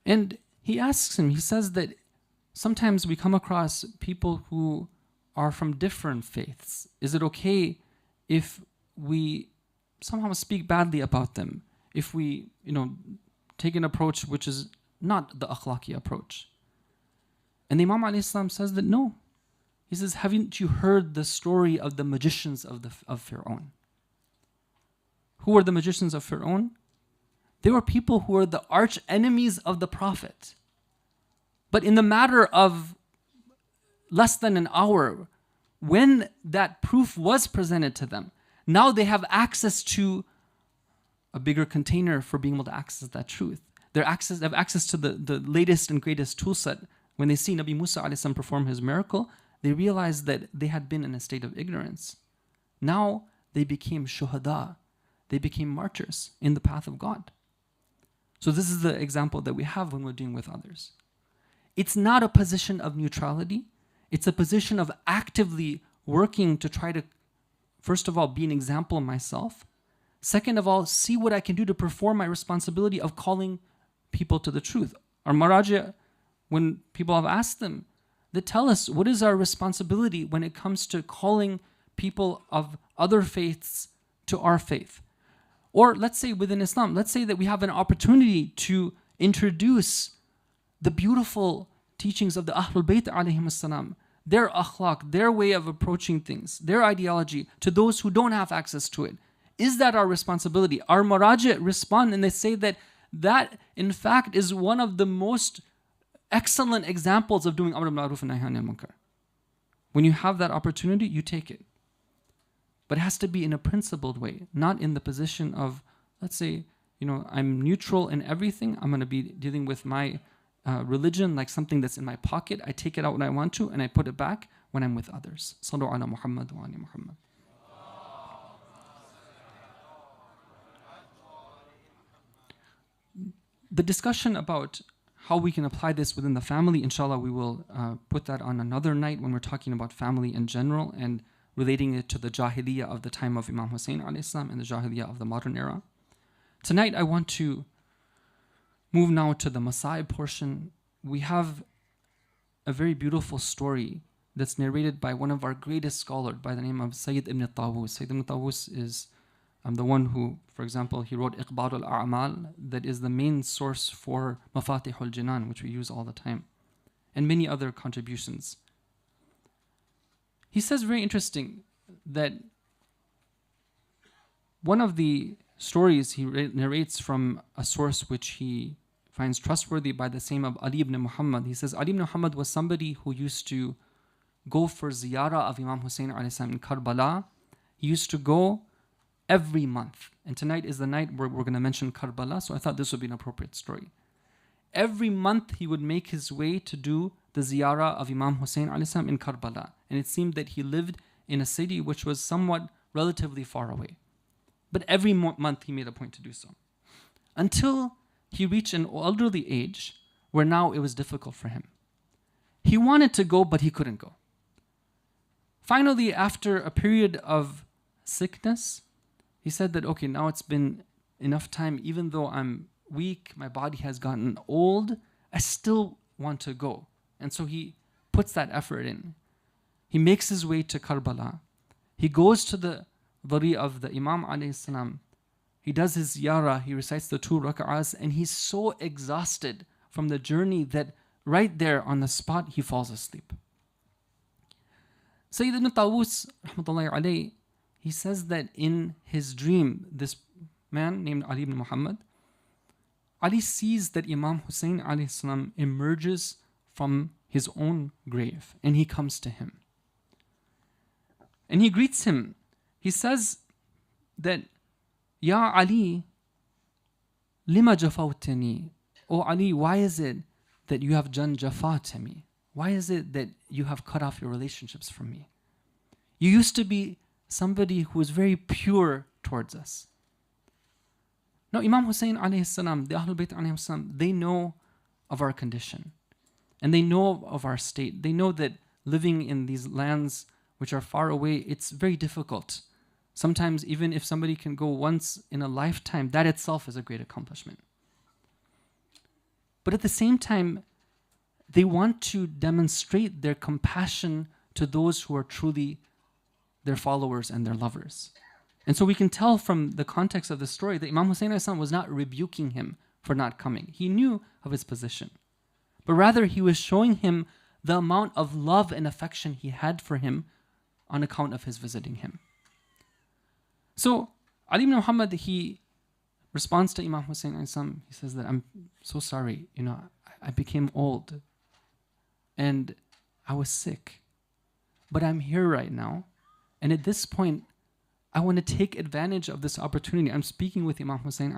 And he asks him, he says that sometimes we come across people who are from different faiths. Is it okay if we somehow speak badly about them? If we, take an approach which is not the akhlaqi approach? And the Imam alayhi salam says that no. He says, haven't you heard the story of the magicians of Fir'aun? Who were the magicians of Fir'aun? They were people who were the arch enemies of the Prophet. But in the matter of less than an hour, when that proof was presented to them, now they have access to a bigger container for being able to access that truth. They have access to the latest and greatest tool set. When they see Nabi Musa alayhi salam perform his miracle, they realized that they had been in a state of ignorance. Now they became shuhada. They became martyrs in the path of God. So this is the example that we have when we're dealing with others. It's not a position of neutrality. It's a position of actively working to try to, first of all, be an example myself. Second of all, see what I can do to perform my responsibility of calling people to the truth. Our Maraji, when people have asked them, they tell us, what is our responsibility when it comes to calling people of other faiths to our faith? Or let's say within Islam, let's say that we have an opportunity to introduce the beautiful teachings of the Ahlul Bayt alayhim as-salam, their akhlaq, their way of approaching things, their ideology, to those who don't have access to it. Is that our responsibility? Our Maraji respond and they say that that, in fact, is one of the most excellent examples of doing Amr bil Ma'ruf and Nahy anil Munkar. When you have that opportunity, you take it. But it has to be in a principled way, not in the position of, let's say, I'm neutral in everything. I'm going to be dealing with my religion like something that's in my pocket. I take it out when I want to, and I put it back when I'm with others. Sallu ala Muhammad wa ali Muhammad. The discussion about how we can apply this within the family, inshallah, we will put that on another night when we're talking about family in general and relating it to the Jahiliyyah of the time of Imam Hussain alayhi salam and the Jahiliyyah of the modern era. Tonight, I want to move now to the Masaib portion. We have a very beautiful story that's narrated by one of our greatest scholars by the name of Sayyid ibn Tawus. Sayyid ibn Tawus is the one who, for example, he wrote Iqbar al-A'mal, that is the main source for Mafatih al-Jinan, which we use all the time, and many other contributions. He says very interesting that one of the stories he narrates from a source which he finds trustworthy by the name of Ali ibn Muhammad. He says Ali ibn Muhammad was somebody who used to go for ziyarah of Imam Hussain alayhi salam in Karbala. He used to go every month. And tonight is the night where we're going to mention Karbala, so I thought this would be an appropriate story. Every month he would make his way to do the ziyarah of Imam Hussain alayhi salam in Karbala. And it seemed that he lived in a city which was somewhat relatively far away. But every month he made a point to do so. Until he reached an elderly age where now it was difficult for him. He wanted to go, but he couldn't go. Finally, after a period of sickness, he said that, okay, now it's been enough time. Even though I'm weak, my body has gotten old, I still want to go. And so he puts that effort in. He makes his way to Karbala. He goes to the Dhari of the Imam alayhi salam. He does his ziyarah, he recites the 2 rak'ahs, and he's so exhausted from the journey that right there on the spot, he falls asleep. Sayyid ibn Tawus, rahmatullahi alayhi, he says that in his dream, this man named Ali ibn Muhammad, Ali sees that Imam Hussain alayhi salam emerges from his own grave and he comes to him. And he greets him. He says that, Ya Ali, lima jafawtani? Oh Ali, why is it that you have done jafa to me? Why is it that you have cut off your relationships from me? You used to be somebody who was very pure towards us. Now Imam Hussain alayhi salam, the Ahlul Bayt alayhim salam, they know of our condition. And they know of our state. They know that living in these lands which are far away, it's very difficult. Sometimes even if somebody can go once in a lifetime, that itself is a great accomplishment. But at the same time, they want to demonstrate their compassion to those who are truly their followers and their lovers. And so we can tell from the context of the story that Imam Hussain was not rebuking him for not coming. He knew of his position. But rather he was showing him the amount of love and affection he had for him on account of his visiting him. So Ali ibn Muhammad, he responds to Imam Hussain, he says that I'm so sorry, I became old and I was sick, but I'm here right now. And at this point, I want to take advantage of this opportunity. I'm speaking with Imam Hussain.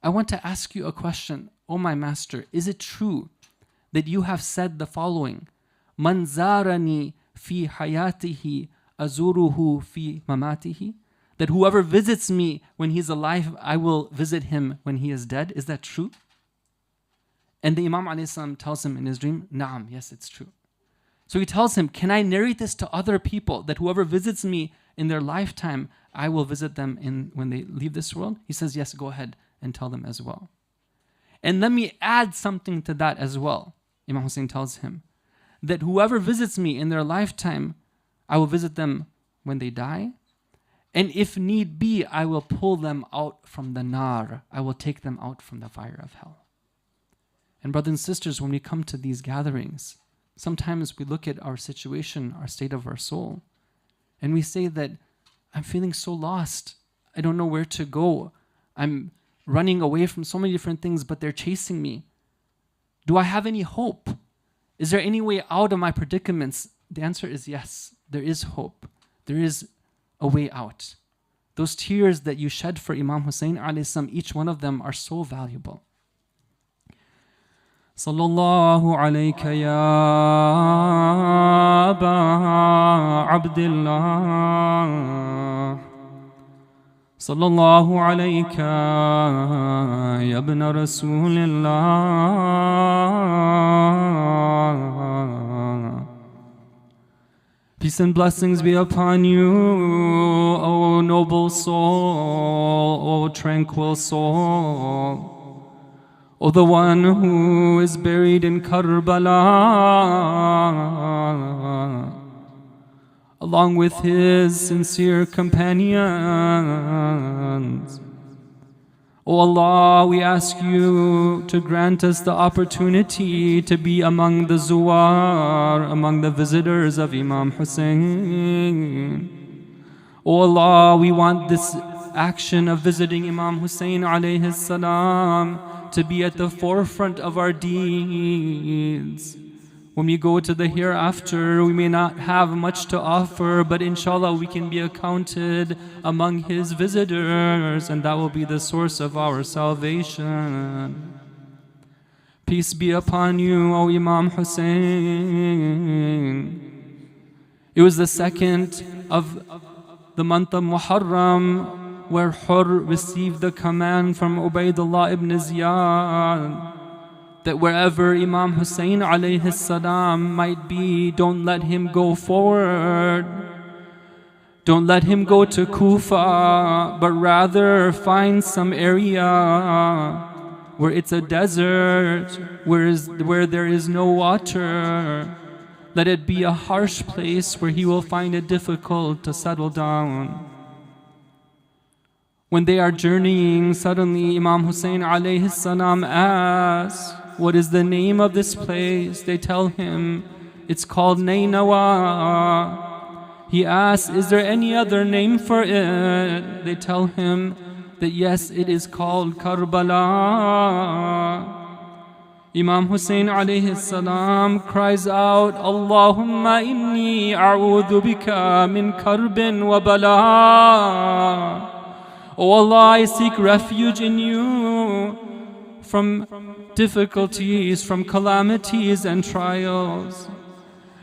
I want to ask you a question. Oh my master, is it true that you have said the following? Man zarani fi hayatihi azuruhu fi mamatihi? That whoever visits me when he's alive, I will visit him when he is dead. Is that true? And the Imam ﷺ tells him in his dream, Naam, yes, it's true. So he tells him, can I narrate this to other people, that whoever visits me in their lifetime, I will visit them when they leave this world? He says, yes, go ahead and tell them as well. And let me add something to that as well. Imam Hussain tells him that whoever visits me in their lifetime, I will visit them when they die. And if need be, I will pull them out from the nar. I will take them out from the fire of hell. And brothers and sisters, when we come to these gatherings, sometimes we look at our situation, our state of our soul, and we say that I'm feeling so lost. I don't know where to go. I'm running away from so many different things, but they're chasing me. Do I have any hope? Is there any way out of my predicaments? The answer is yes, there is hope. There is a way out. Those tears that you shed for Imam Hussain alayhi salam, each one of them are so valuable. Sallallahu alayka ya Aba Abdillah. Sallallahu alayka ya ibn Rasulillah. Peace and blessings be upon you, O noble soul, O tranquil soul, O the one who is buried in Karbala, along with his sincere companions. O Allah, we ask you to grant us the opportunity to be among the zuwar, among the visitors of Imam Hussain. O Allah, we want this action of visiting Imam Hussain alayhi salam to be at the forefront of our deeds. When we go to the hereafter, we may not have much to offer, but inshallah we can be accounted among his visitors, and that will be the source of our salvation. Peace be upon you, O Imam Hussain. It was the second of the month of Muharram where Hur received the command from Ubaidullah ibn Ziyad that wherever Imam Hussain alayhi salam might be, don't let him go forward. Don't let him go to Kufa, but rather find some area where it's a desert, where there is no water. Let it be a harsh place where he will find it difficult to settle down. When they are journeying, suddenly Imam Hussain alayhi salam asks, what is the name of this place? They tell him, it's called Nainawa. He asks, is there any other name for it? They tell him that yes, it is called Karbala. Imam Hussain alayhi salam cries out, Allahumma inni a'udhu bika min karbin wa bala. Oh Allah, I seek refuge in you from difficulties, from calamities and trials.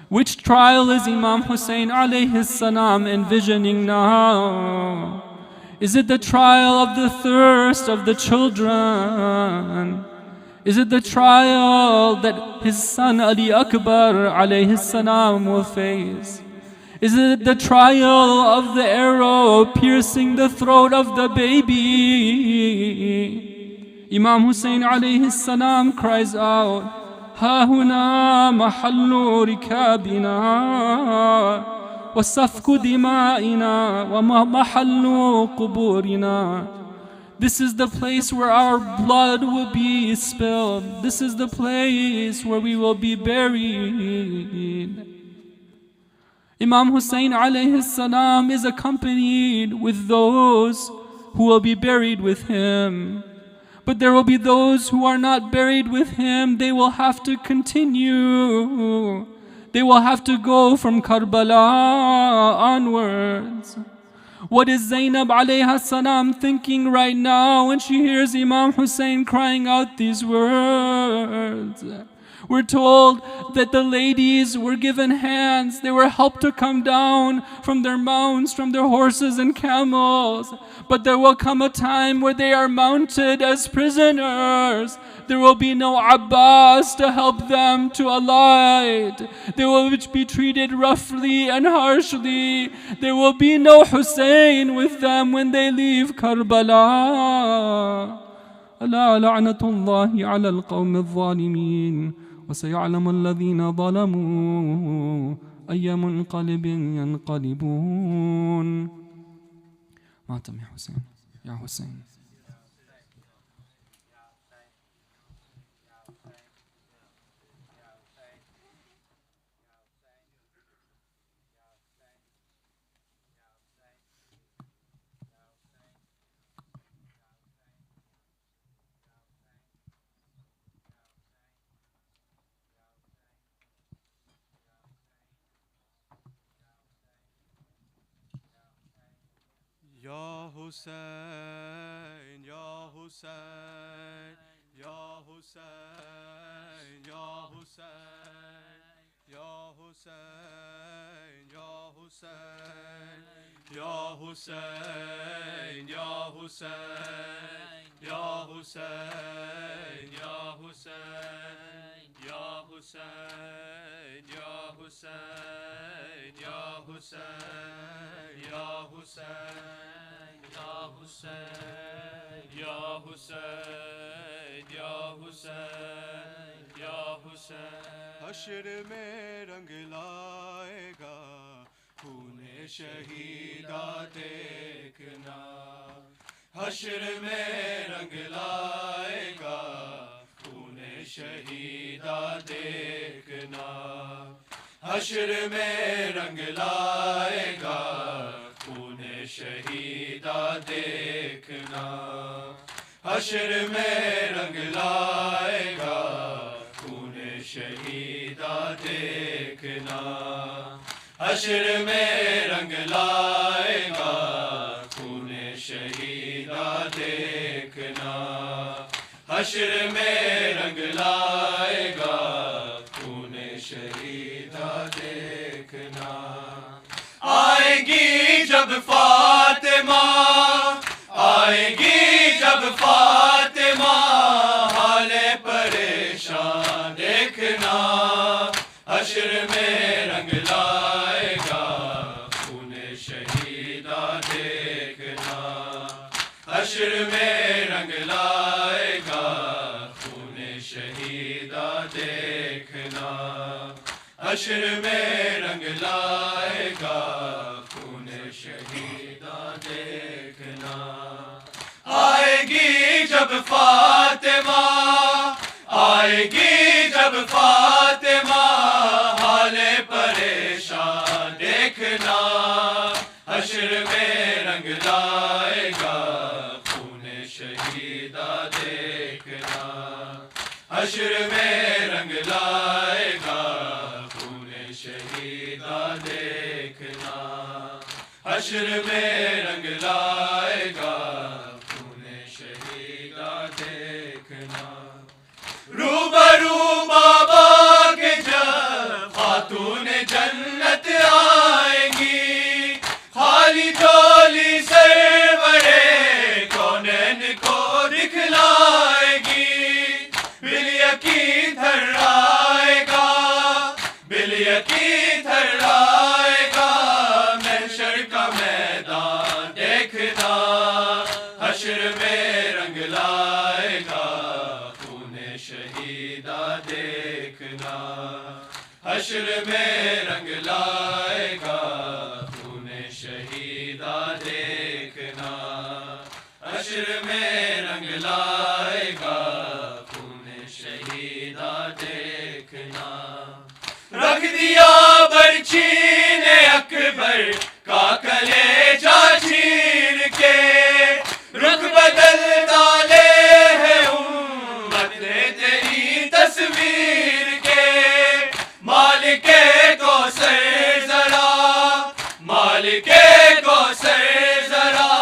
Which trial is Imam Hussain alayhi salam envisioning now? Is it the trial of the thirst of the children? Is it the trial that his son Ali Akbar alayhi salam will face? Is it the trial of the arrow piercing the throat of the baby? Imam Hussain alayhi salam cries out, Ha huna mahallu rikabina wa safku dima'ina wa mahallu quburina. This is the place where our blood will be spilled. This is the place where we will be buried. Imam Hussain alayhi salam is accompanied with those who will be buried with him. But there will be those who are not buried with him. They will have to continue. They will have to go from Karbala onwards. What is Zainab alayha salam thinking right now when she hears Imam Hussain crying out these words? We're told that the ladies were given hands. They were helped to come down from their mounts, from their horses and camels. But there will come a time where they are mounted as prisoners. There will be no Abbas to help them to alight. They will be treated roughly and harshly. There will be no Hussain with them when they leave Karbala. ألا لعنة الله على القوم الظالمين وسيعلم الذين ظلموا أي منقلب ينقلبون. ماتم يا حسين يا حسين. Ya Hussain, Ya Hussain, Ya Hussain, Ya Hussain, Ya Hussain, Ya Hussain, Ya Hussain, Ya Hussain, Ya Hussain, Ya Hussain, Ya Hussain, Ya Hussain, Ya Hussain, Ya Hussain, Ya Hussain, Ya Hussain, Ya Hussain, Ya Hussain. حشر میں رنگ لائے گا خون شہیدہ دیکھنا. حشر میں رنگ لائے گا خون شہیدہ دیکھنا. حشر میں رنگ لائے گا خون شہیدہ دیکھنا. حشر میں رنگ لائے گا خون شہیدہ دیکھنا. حشر میں رنگ لائے گا خون شہیدہ دیکھنا. حشر میں رنگ لائے گا خون شہیدہ دیکھنا. آئے گی جب فاطمہ، آئے گی جب فاطمہ، حال پریشان دیکھنا. حشر میں رنگ لائے گا خون شہیدہ دیکھنا. حشر میں رنگ لائے گا خون شہیدہ دیکھنا. حشر میں رنگ لائے گا خون شہیدہ دیکھنا. آئے گی جب فاطمہ، آئے گی جب فاطمہ، حال پریشان دیکھنا. حشر میں رنگ لائے گا خون شہیدہ دیکھنا. حشر میں رنگ لائے گا خون شہیدہ دیکھنا. حشر میں رنگ لائے گا خون شہیدہ دیکھنا. روبرو بابا کے جب خاتون جنت آئیں گی، خالی جولی سرورے کونین کو دکھلائے گی. بالیقین تھرائے گا، بالیقین تھرائے گا محشر کا میدان دیکھنا. حشر میں رنگ لائے گا خون شہیدہ دیکھنا. حشر میں رنگ لائے گا خون شہیدہ دیکھنا. حشر میں رنگ لائے گا خون شہیدہ دیکھنا. رکھ دیا برچھی نے اکبر کا کلیجہ چیر کے، رخ بدل ڈالے ہیں امت نے تیری تصویر کے. مالک کوثر ذرا، مالک کوثر ذرا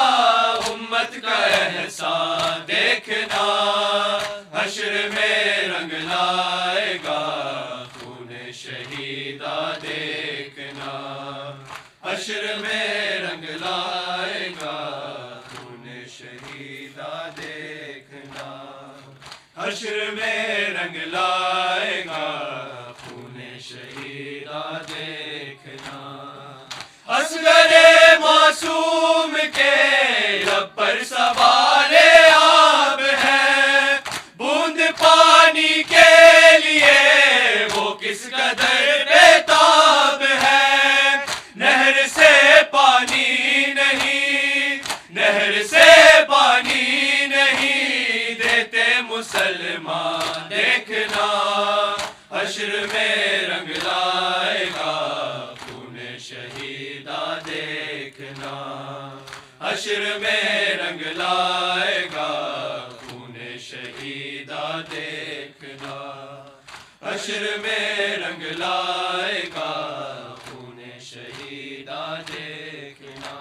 امت کا احسان دیکھنا. حشر میں رنگ لائے گا خون شہیدہ دیکھنا. حشر میں رنگ لائے گا خون شہیدہ دیکھنا. حشر میں رنگ لائے گا خون شہیدہ دیکھنا. اصغر معصوم کے لب پر سوال آب ہے, بوند پانی کے لیے وہ کس قدر بےتاب ہے. نہر سے پانی نہیں, نہر سے پانی نہیں دیتے مسلمان دیکھنا. حشر میں رنگ لائے گا خون شہیدہ دیکھنا. حشر میں رنگ لائے گا خون شہیدہ دیکھنا. حشر میں رنگ لائے گا خون شہیدہ دیکھنا.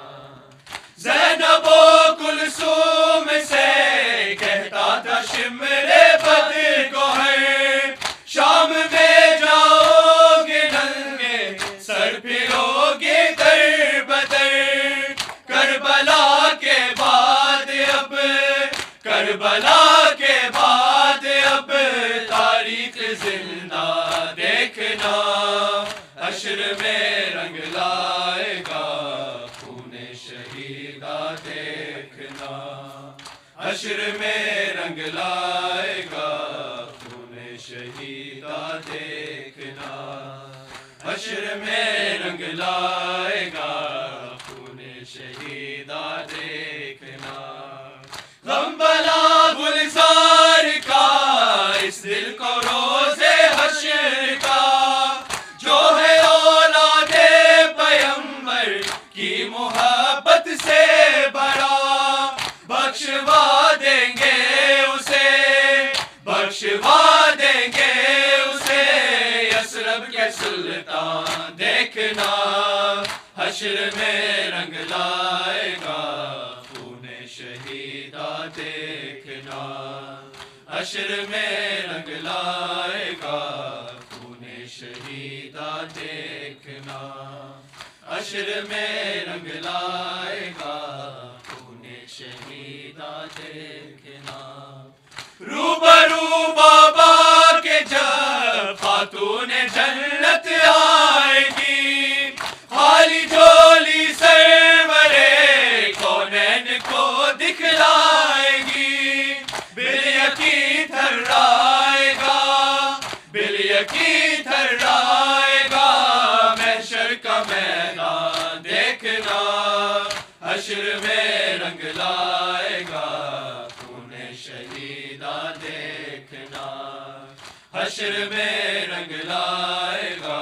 زینب و کلثوم سے کہتا تھا شمر بد گوہر, شام میں جاؤ گے ننگے سر پھرو گے در بدر. کربلا کے بعد اب, کربلا کے بعد اب تاریخ زندہ دیکھنا. حشر میں رنگ لائے گا خون شہیدہ دیکھنا. حشر میں رنگ لائے گا خون شہیدہ دیکھنا. حشر میں رنگ لائے گا خون شہیدہ دیکھنا. غم بلا گلزار کا اس دل کو روز حشر کا, جو ہے اولاد پیغمبر کی محبت سے بڑا. بخشوا دیں گے اسے, بخشوا دیں گے اسے یثرب کے سلطان دیکھنا. حشر میں رنگ لائے گا خون شہیدہ دیکھنا. حشر میں رنگ لائے گا خون شہیدہ دیکھنا. حشر میں رنگ لائے گا خون شہیدہ دیکھنا. روبرو بابا کے جب خاتون جنت آئے گی, خالی جھولی سرورے کونین کو دکھلائے گی. بل یقین تھرائے گا, بل یقین تھرائے گا محشر کا میدان دیکھنا. حشر میں رنگ لائے گا خون شہیدہ دیکھنا. حشر میں رنگ لائے گا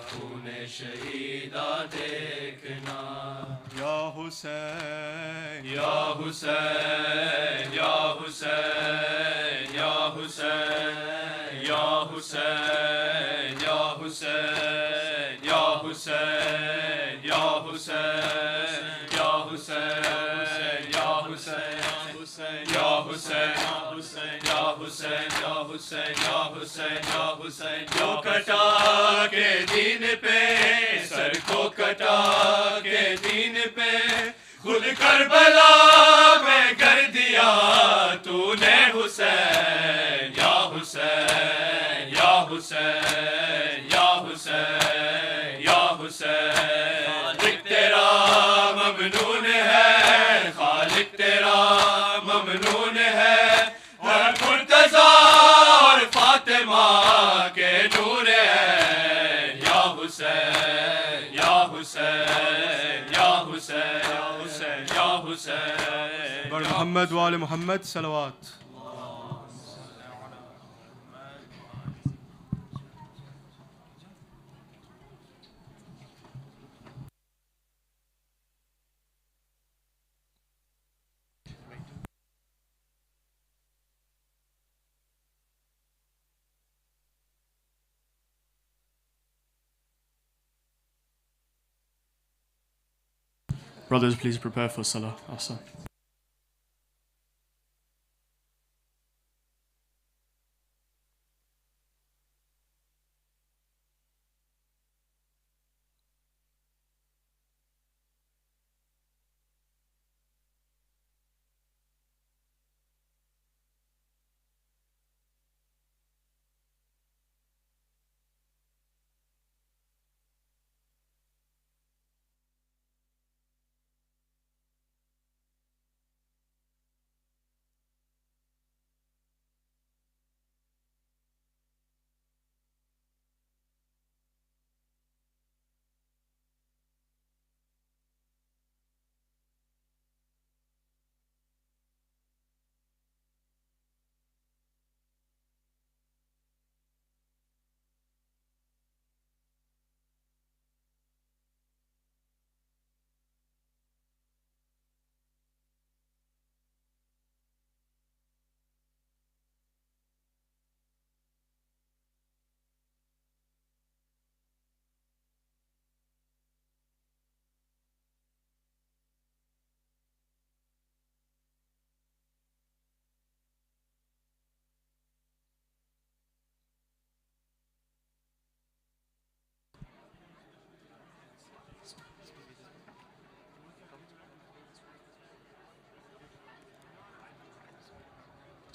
خون شہیدہ دیکھنا. یا حسین یا حسین یا حسین یا حسین یا حسین یا حسین یا حسین یا حسین یا حسین یا حسین یا حسین یا حسین یا حسین یا حسین یا حسین. جو کٹا کے دین پہ, سر کو کٹا کے دین پہ, خود کربلا میں کر دیا تو نے حسین. یا حسین یا حسین یا حسین یا حسین. خالق تیرا ممنون ہے, خالق تیرا ممنون ہے, ہر مرتضیٰ اور فاطمہ کے نور ہے. یا حسین یا حسین یا حسین یا حسین. بر محمد وآل محمد صلوات. Brothers, please prepare for Salah. Asr.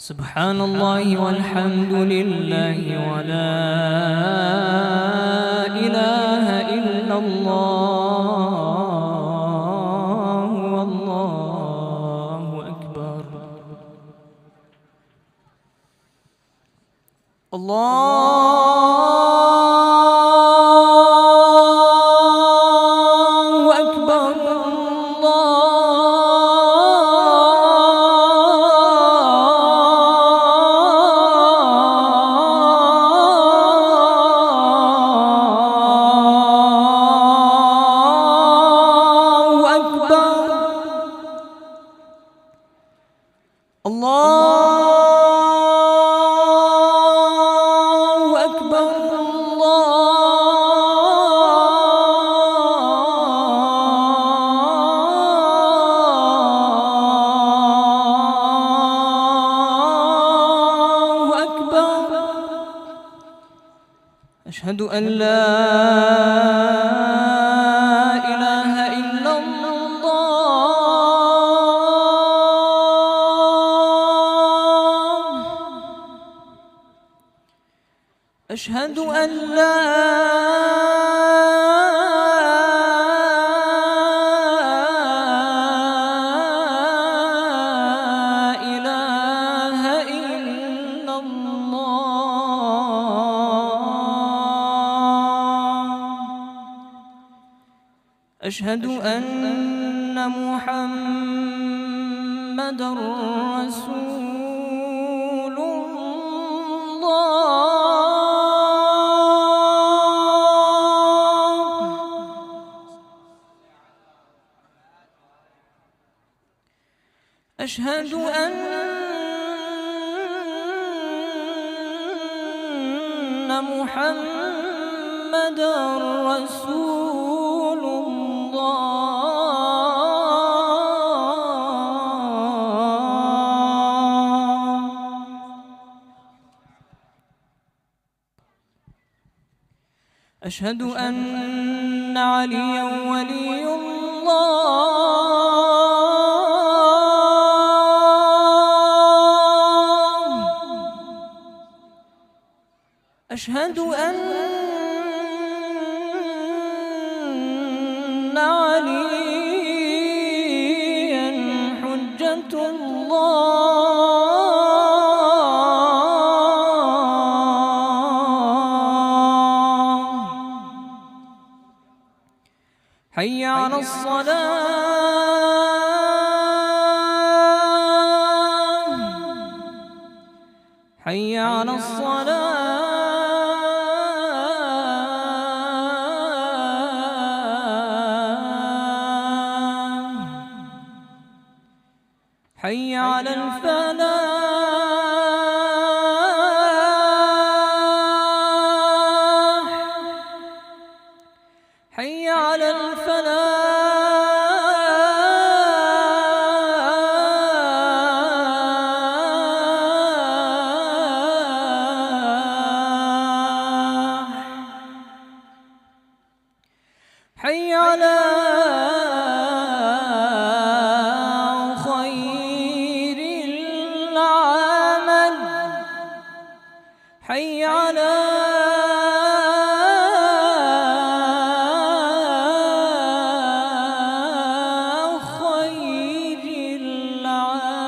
سبحان الله والحمد لله ولا إله إلا الله والله أكبر. أشهد أن لا إله إلا الله. أشهد أن لا إله إلا الله. أشهد أن محمدًا رسول الله. أشهد أن محمدًا رسول الله. أشهد أن عليا ولي الله. أشهد أن عليا حجة الله. حي على الصلاة. حي على الصلاة. حي على الفلاح. حي على الفلاح. حي على خير العمل. حي على خير العمل.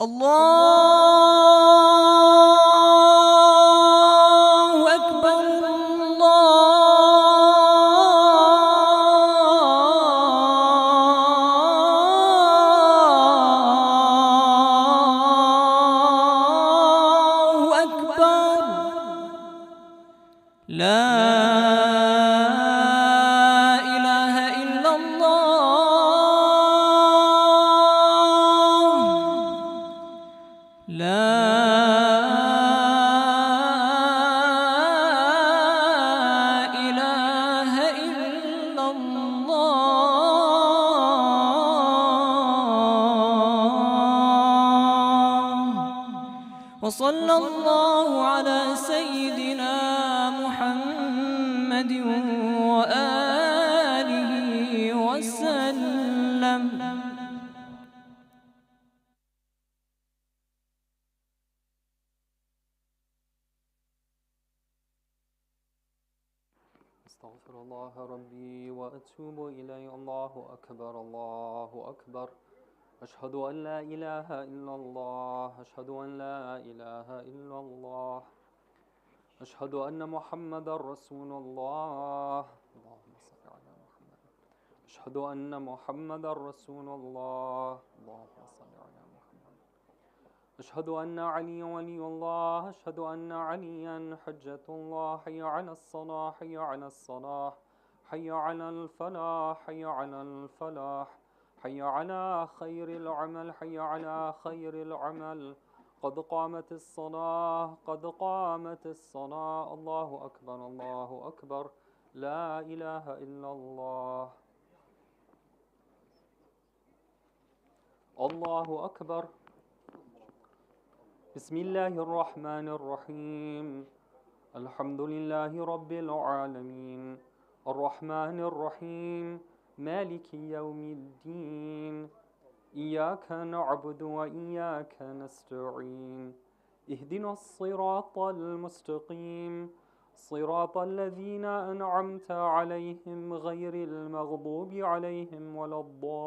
الله أكبر. الله أكبر. لا إله إلا الله. لا إله إلا الله. وصلى الله على سيدنا محمد وآله وسلم. أستغفر الله ربي وأتوب إليه. الله أكبر الله أكبر. أشهد أن لا إله إلا الله. أشهد أن لا إله إلا الله. أشهد أن محمد رسول الله. اللهم صل على محمد. أشهد أن محمد رسول الله. اللهم صل على محمد. أشهد أن علي ولي الله. أشهد أن عليا حجة الله. حي على الصلاة حي على الصلاة حي على الفلاح حي على الفلاح حي على خير العمل حي على خير العمل. قد قامت الصلاة قد قامت الصلاة. الله أكبر الله أكبر. لا إله إلا الله. الله أكبر. بسم الله الرحمن الرحيم. الحمد لله رب العالمين الرحمن الرحيم مالك يوم الدين. إياك نعبد وإياك نستعين. اهدنا الصراط المستقيم صراط الذين أنعمت عليهم غير المغضوب عليهم ولا الضالين.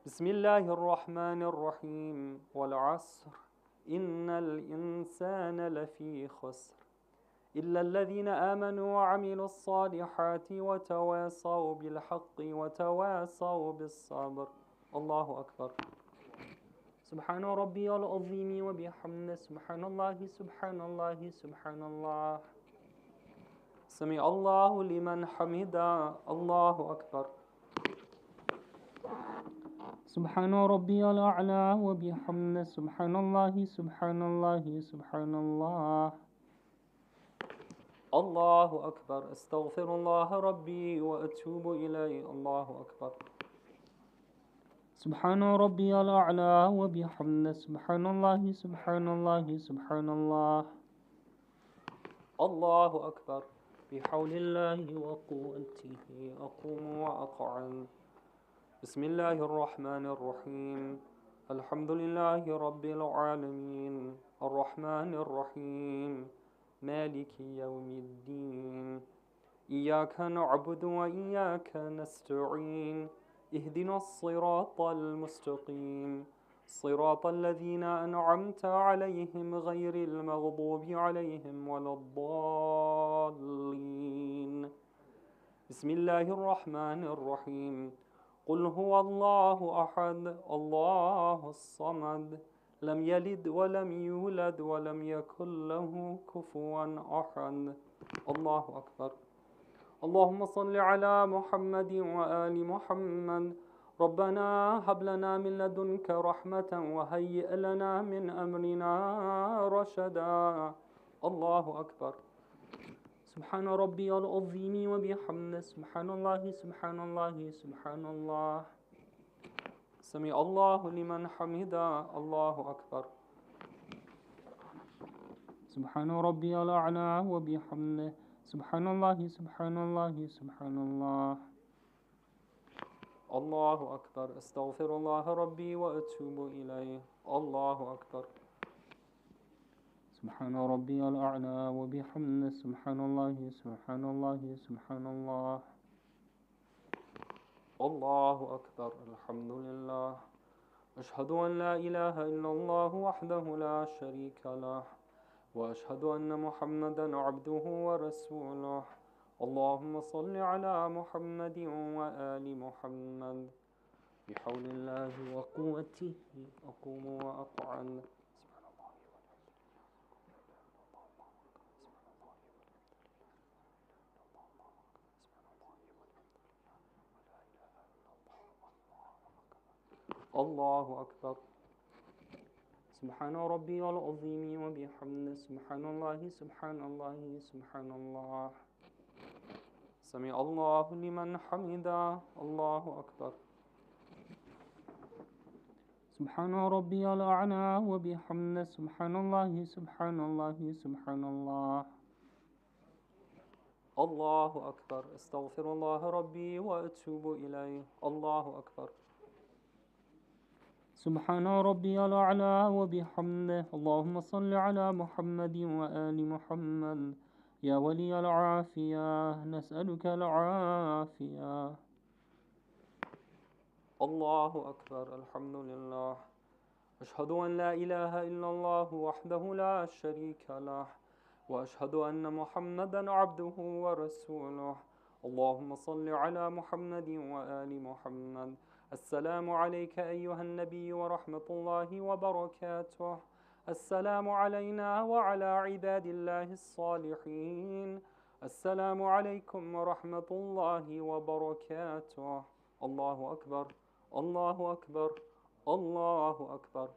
بسم الله الرحمن الرحيم. والعصر إن الإنسان لفي خسر إلا الذين آمنوا وعملوا الصالحات وتواصوا بالحق وتواصوا بالصبر. الله أكبر. سبحان ربي العظيم وبحمده. سبحان الله سبحان الله سبحان الله. سمع الله لمن حمده. الله أكبر. سبحان ربي الأعلى وبحمده. سبحان الله سبحان الله سبحان الله. الله أكبر. أستغفر الله ربي وأتوب إليه. الله أكبر. سبحان ربي الأعلى وبحمده. سبحان الله سبحان الله سبحان الله. الله أكبر. بحول الله وقوته أقوم وأقعد. بسم الله الرحمن الرحيم. الحمد لله رب العالمين الرحمن الرحيم مالك يوم الدين. إياك نعبد وإياك نستعين. اهدنا الصراط المستقيم صراط الذين أنعمت عليهم غير المغضوب عليهم ولا الضالين. بسم الله الرحمن الرحيم. قل هو الله أحد الله الصمد لم يلد ولم يولد ولم يكن له كفوا أحد. الله أكبر. اللهم صل على محمد وآل محمد. ربنا هب لنا من لدنك رحمة وهيئ لنا من أمرنا رشدا. الله أكبر. سبحان ربي العظيم وبحمده. سبحان الله سبحان الله سبحان الله. سمع الله لمن حمده. الله أكبر. سبحان ربي الأعلى وبحمده. سبحان الله سبحان الله سبحان الله. الله أكبر. أستغفر الله ربي وأتوب إليه. الله أكبر. سبحان ربي الأعلى وبحمده. سبحان الله سبحان الله سبحان الله. الله أكبر. الحمد لله. أشهد أن لا إله إلا الله وحده لا شريك له وأشهد أن محمدا عبده ورسوله. اللهم صل على محمد وآل محمد. بحول الله وقوته أقوم وأقعد. الله أكبر. سبحان ربي العظيم وبحمده. سبحان الله سبحان الله سبحان الله. سمع الله لمن حمده. الله أكبر. سبحان ربي الأعلى وبحمده. سبحان الله سبحان الله سبحان الله. الله أكبر. أستغفر الله ربي وأتوب إليه. الله أكبر. سبحان ربي الأعلى وبحمده اللهم صل على محمد وآل محمد يا ولي العافية نسألك العافية. الله أكبر. الحمد لله. أشهد أن لا إله إلا الله وحده لا شريك له وأشهد أن محمدا عبده ورسوله. اللهم صل على محمد وآل محمد. السلام عليك أيها النبي ورحمة الله وبركاته. السلام علينا وعلى عباد الله الصالحين. السلام عليكم ورحمة الله وبركاته. الله أكبر. الله أكبر. الله أكبر.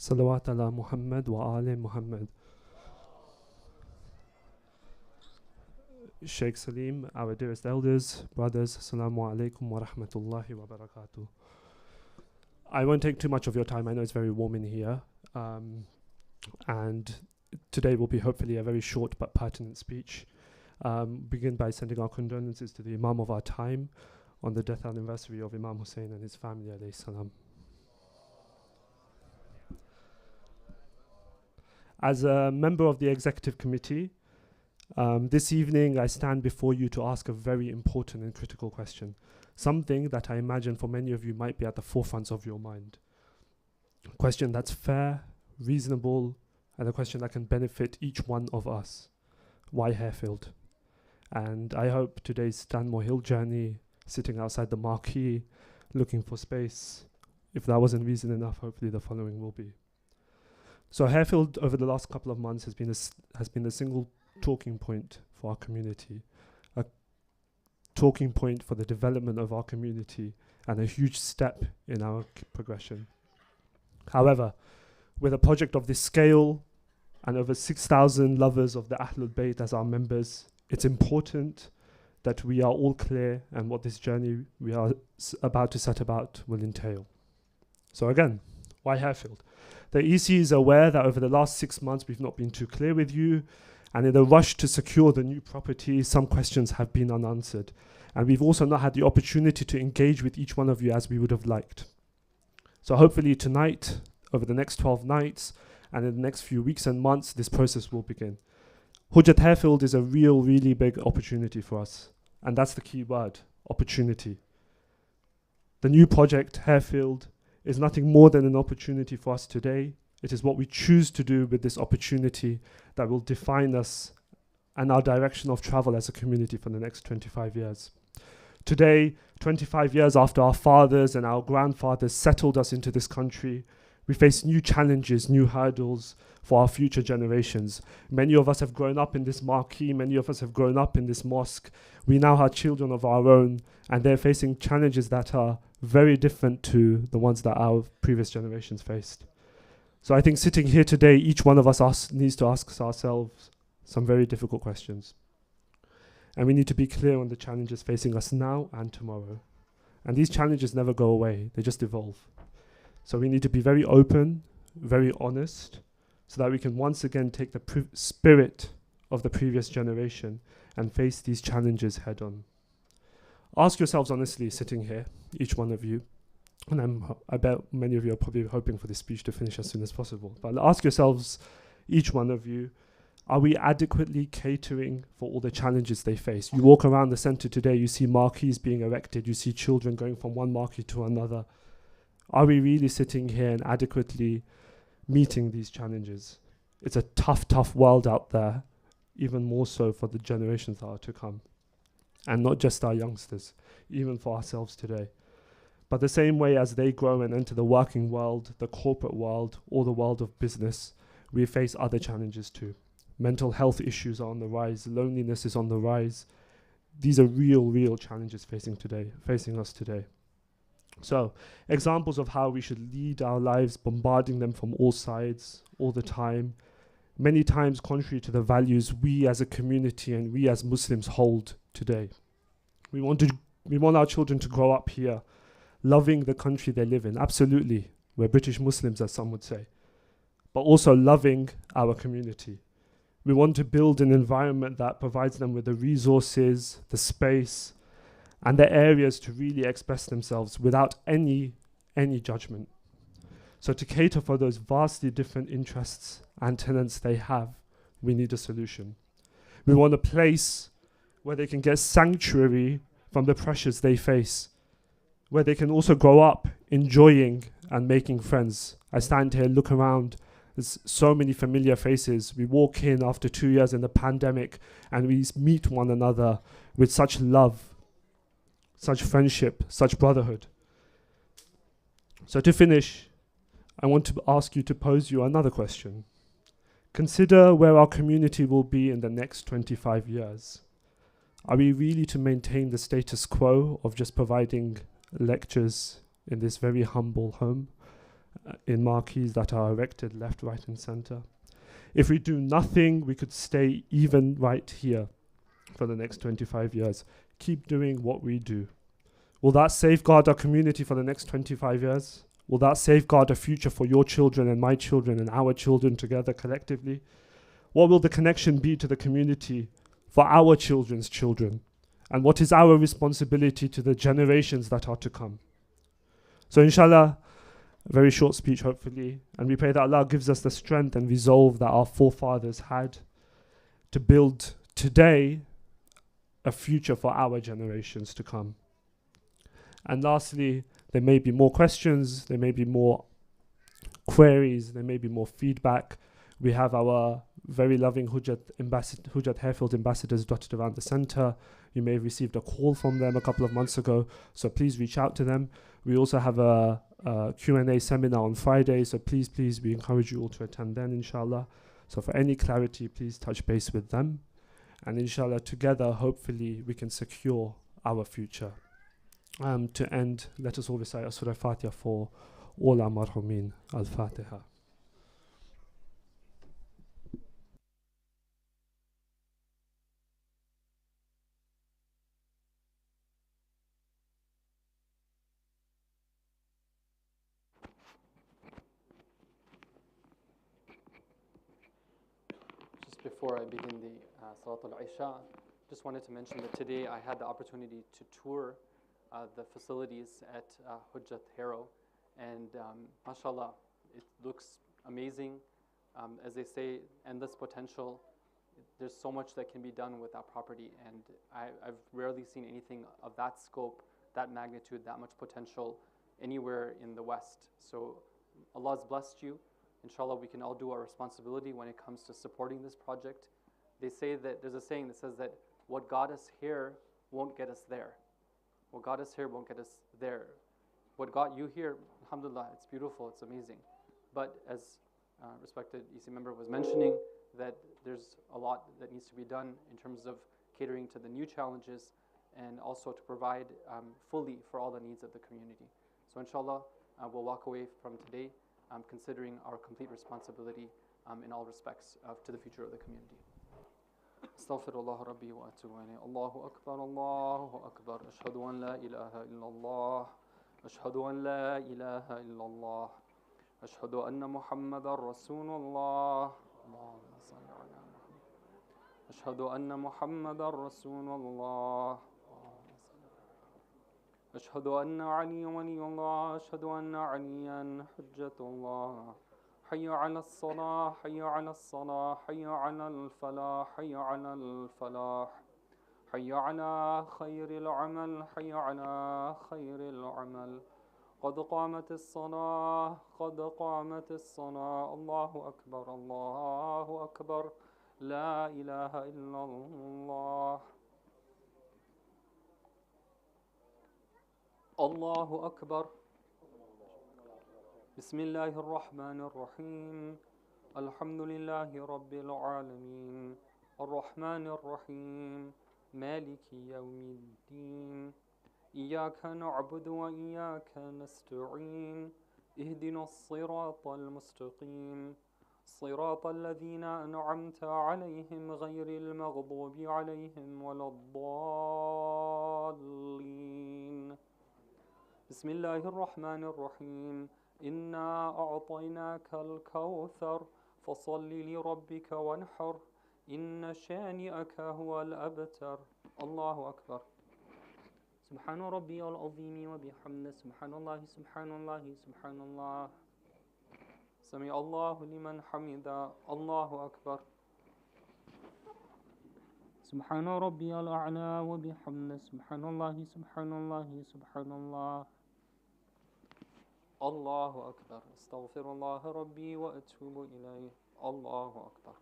Salawat ala Muhammad wa ali Muhammad. Sheikh Salim, our dearest elders, brothers, Assalamu alaikum wa rahmatullahi wa barakatuh. I won't take too much of your time. I know it's very warm in here. And today will be hopefully a very short but pertinent speech. Begin by sending our condolences to the Imam of our time on the death anniversary of Imam Hussain and his family, alayhi salam. As a member of the executive committee, this evening I stand before you to ask a very important and critical question, something that I imagine for many of you might be at the forefront of your mind. A question that's fair, reasonable, and a question that can benefit each one of us. Why Harefield? And I hope today's Stanmore Hill journey, sitting outside the marquee, looking for space, if that wasn't reason enough, hopefully the following will be. So Harefield over the last couple of months has been the single talking point for our community, a talking point for the development of our community, and a huge step in our progression. However, with a project of this scale and over 6,000 lovers of the Ahlul Bayt as our members, it's important that we are all clear and what this journey we are about to set about will entail. So again, why Harefield? The EC is aware that over the last 6 months we've not been too clear with you, and in the rush to secure the new property, some questions have been unanswered. And we've also not had the opportunity to engage with each one of you as we would have liked. So hopefully tonight, over the next 12 nights, and in the next few weeks and months, this process will begin. Hujjat Harefield is a really big opportunity for us. And that's the key word, opportunity. The new project, Harefield, is nothing more than an opportunity for us today. It is what we choose to do with this opportunity that will define us and our direction of travel as a community for the next 25 years. Today, 25 years after our fathers and our grandfathers settled us into this country, we face new challenges, new hurdles for our future generations. Many of us have grown up in this marquee, many of us have grown up in this mosque. We now have children of our own, and they're facing challenges that are very different to the ones that our previous generations faced. So I think sitting here today, each one of us needs to ask ourselves some very difficult questions. And we need to be clear on the challenges facing us now and tomorrow. And these challenges never go away, they just evolve. So we need to be very open, very honest, so that we can once again take the spirit of the previous generation and face these challenges head on. Ask yourselves honestly, sitting here, each one of you, and I bet many of you are probably hoping for this speech to finish as soon as possible, but ask yourselves, each one of you, are we adequately catering for all the challenges they face? You walk around the center today, you see marquees being erected, you see children going from one marquee to another. Are we really sitting here and adequately meeting these challenges? It's a tough world out there, even more so for the generations that are to come. And not just our youngsters, even for ourselves today. But the same way as they grow and enter the working world, the corporate world, or the world of business, we face other challenges too. Mental health issues are on the rise, loneliness is on the rise. These are real challenges facing us today. So, examples of how we should lead our lives, bombarding them from all sides, all the time, many times contrary to the values we as a community and we as Muslims hold today. We want our children to grow up here, loving the country they live in. Absolutely, we're British Muslims, as some would say, but also loving our community. We want to build an environment that provides them with the resources, the space, and the areas to really express themselves without any judgment. So to cater for those vastly different interests and tenets they have, we need a solution. We want a place where they can get sanctuary from the pressures they face, where they can also grow up enjoying and making friends. I stand here, look around, there's so many familiar faces. We walk in after 2 years in the pandemic and we meet one another with such love, such friendship, such brotherhood. So to finish, I want to ask you to pose you another question. Consider where our community will be in the next 25 years. Are we really to maintain the status quo of just providing lectures in this very humble home, in marquees that are erected left, right, and center? If we do nothing, we could stay even right here for the next 25 years. Keep doing what we do. Will that safeguard our community for the next 25 years? Will that safeguard a future for your children and my children and our children together collectively? What will the connection be to the community for our children's children? And what is our responsibility to the generations that are to come? So inshallah, a very short speech hopefully, and we pray that Allah gives us the strength and resolve that our forefathers had to build today a future for our generations to come. And lastly, there may be more questions, there may be more queries, there may be more feedback. We have our very loving Hujjat Hairfield ambassadors dotted around the center. You may have received a call from them a couple of months ago, so please reach out to them. We also have a Q&A seminar on Friday, so please, we encourage you all to attend then, inshallah. So for any clarity, please touch base with them. And inshallah, together, hopefully, we can secure our future. To end, let us all recite Surah Fatiha for all our marhumin. Al-Fatiha. Just before I begin the Salat al-Isha, just wanted to mention that today I had the opportunity to tour the facilities at Hujjat Harrow, and mashallah, it looks amazing. As they say, endless potential. There's so much that can be done with that property, and I've rarely seen anything of that scope, that magnitude, that much potential anywhere in the West. So Allah has blessed you. Inshallah, we can all do our responsibility when it comes to supporting this project. They say that there's a saying that says that what got us here won't get us there. What got us here won't get us there. What got you here, alhamdulillah, it's beautiful, it's amazing. But as respected EC member was mentioning, that there's a lot that needs to be done in terms of catering to the new challenges and also to provide fully for all the needs of the community. So inshallah, we'll walk away from today considering our complete responsibility in all respects to the future of the community. استغفر الله ربي وأتوب إليه. الله أكبر الله أكبر. أشهد أن لا إله إلا الله. أشهد أن لا إله إلا الله. أشهد أن محمدا رسول الله. اللهم صل على محمد. أشهد أن محمدا رسول الله. أشهد أن علي ولي الله. أشهد أن عليا حجة الله. حي على الصلاة حي على الصلاة حي على الفلاح حي على الفلاح حي على خير العمل حي على خير العمل قد قامت الصلاة قد قامت الصلاة الله أكبر الله أكبر لا إله إلا الله الله أكبر بسم الله الرحمن الرحيم الحمد لله رب العالمين الرحمن الرحيم مالك يوم الدين إياك نعبد وإياك نستعين اهدنا الصراط المستقيم صراط الذين أنعمت عليهم غير المغضوب عليهم ولا الضالين بسم الله الرحمن الرحيم إنا أعطيناك الكوثر فصل لربك وانحر إن شانئك هو الأبتر الله أكبر سبحان ربي العظيم وبحمده سبحان الله سبحان الله سبحان الله سمع الله لمن حمده الله أكبر سبحان ربي الأعلى وبحمده سبحان الله سبحان الله سبحان الله الله أكبر استغفر الله ربي وأتوب إليه الله أكبر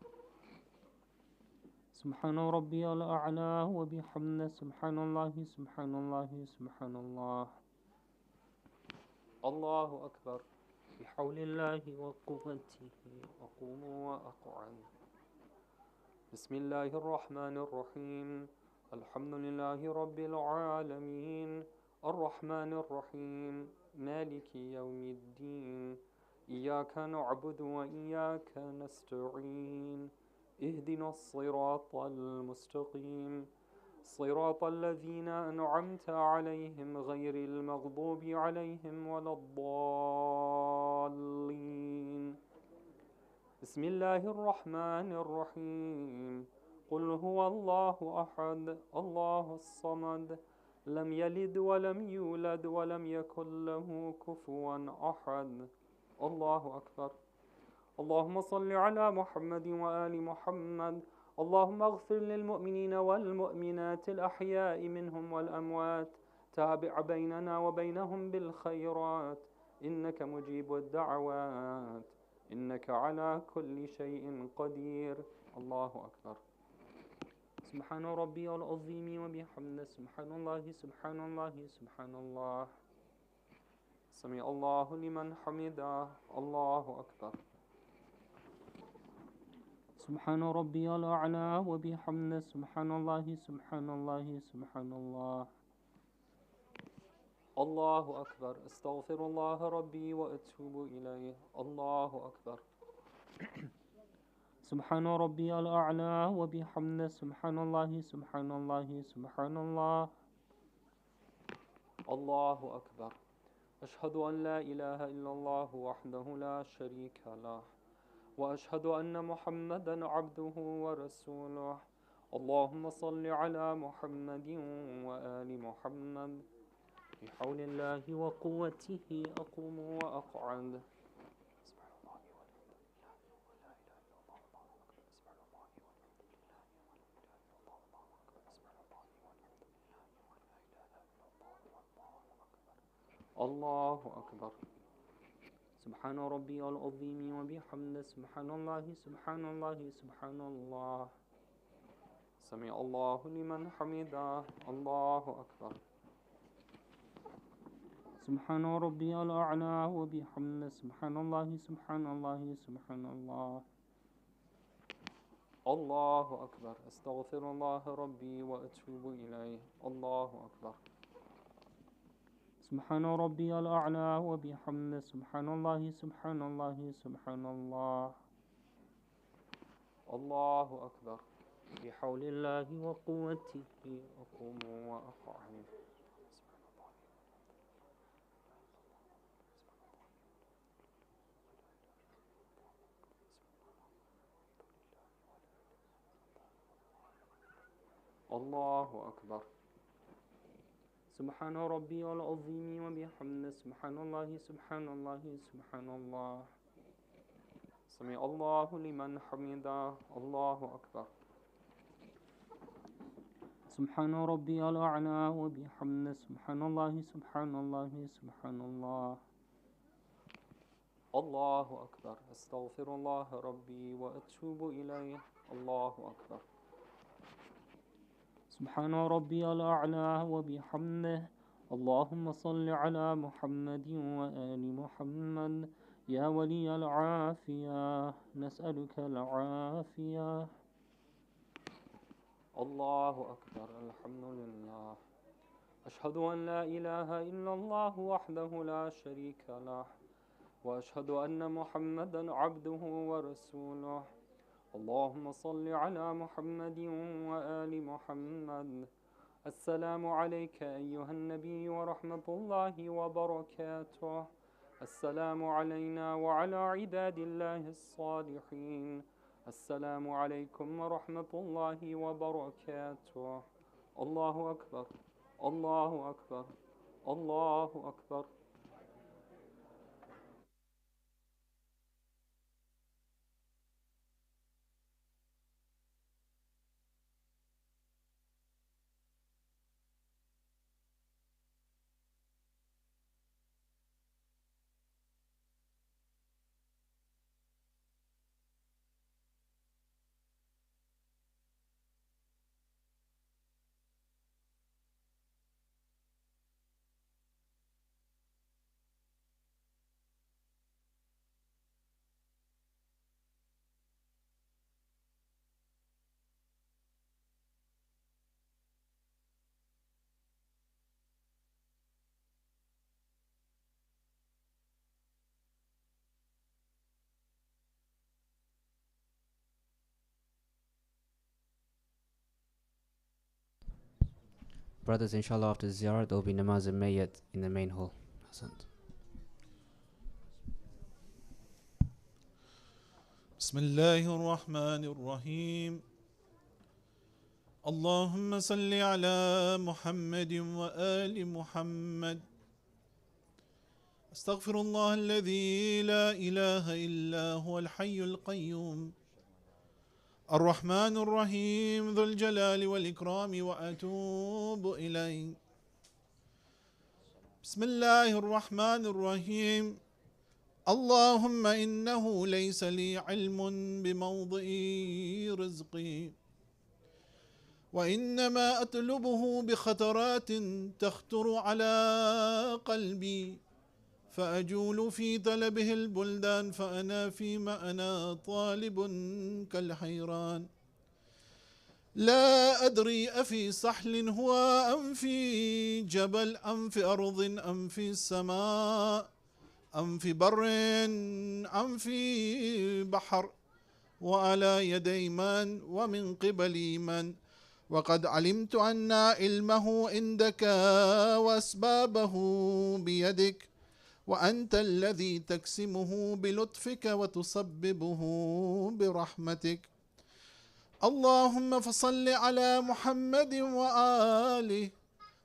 سبحان ربي الأعلى وبحمده سبحان الله سبحان الله سبحان الله الله أكبر بحول الله وقوته أقوم وأقعد بسم الله الرحمن الرحيم الحمد لله رب العالمين الرحمن الرحيم مالك يوم الدين إياك نعبد وإياك نستعين اهدنا الصراط المستقيم صراط الذين أنعمت عليهم غير المغضوب عليهم ولا الضالين. بسم الله الرحمن الرحيم. قل هو الله أحد الله الصمد لم يلد ولم يولد ولم يكن له كفوا أحد. الله أكبر. اللهم صل على محمد وآل محمد. اللهم اغفر للمؤمنين والمؤمنات الأحياء منهم والأموات. تابع بيننا وبينهم بالخيرات إنك مجيب الدعوات إنك على كل شيء قدير. الله أكبر. سبحان ربي العظيم وبحمده سبحان الله سبحان الله سبحان الله. سمع الله لمن حمده. الله أكبر. سبحان ربي الأعلى وبحمده سبحان الله سبحان الله سبحان الله. الله أكبر. استغفر الله ربي وأتوب إليه. الله أكبر. سبحان ربي الأعلى وبحمده سبحان الله سبحان الله سبحان الله. الله أكبر. أشهد أن لا إله إلا الله وحده لا شريك له وأشهد أن محمدا عبده ورسوله. اللهم صل على محمد وآل محمد. بحول الله وقوته أقوم وأقعد. الله أكبر. سبحان ربي العظيم وبحمده سبحان الله سبحان الله سبحان الله. سمع الله لمن حمده. الله أكبر. سبحان ربي الأعلى وبحمده سبحان الله سبحان الله سبحان الله. الله أكبر. أستغفر الله ربي وأتوب إليه. الله أكبر. سبحان ربي الأعلى وبحمده سبحان الله سبحان الله سبحان الله. الله أكبر. بحول الله وقوته أقوم وأقعد. الله أكبر. سبحان ربي العظيم وبحمده سبحان الله سبحان الله سبحان الله. سمع الله لمن حمده. الله أكبر. سبحان ربي الأعلى وبحمده سبحان الله سبحان الله سبحان الله. الله أكبر. أستغفر الله ربي وأتوب إليه. الله أكبر. سبحان ربي الأعلى وبحمده. اللهم صل على محمد وآل محمد. يا ولي العافية نسألك العافية. الله أكبر. الحمد لله. أشهد أن لا إله إلا الله وحده لا شريك له وأشهد أن محمدا عبده ورسوله. اللهم صل على محمد وآل محمد. السلام عليك أيها النبي ورحمة الله وبركاته. السلام علينا وعلى عباد الله الصالحين. السلام عليكم ورحمة الله وبركاته. الله أكبر. الله أكبر. الله أكبر. brothers, inshallah, after the ziyarah, there will be namaz and mayyat in the main hall. بسم الله الرحمن الرحيم اللهم صل على محمد وآل محمد استغفر الله الذي لا إله إلا هو الحي القيوم الرحمن الرحيم ذو الجلال والإكرام وأتوب إليه بسم الله الرحمن الرحيم اللهم إنه ليس لي علم بموضع رزقي وإنما أطلبه بخطرات تخطر على قلبي فأجول في طلبه البلدان فأنا فيما أنا طالب كالحيران لا أدري أفي صحل هو أم في جبل أم في أرض أم في السماء أم في بر أم في بحر وعلى يدي من ومن قبل من وقد علمت أن علمه عندك وأسبابه بيدك وأنت الذي تقسمه بلطفك وتسببه برحمتك اللهم فصل على محمد وآله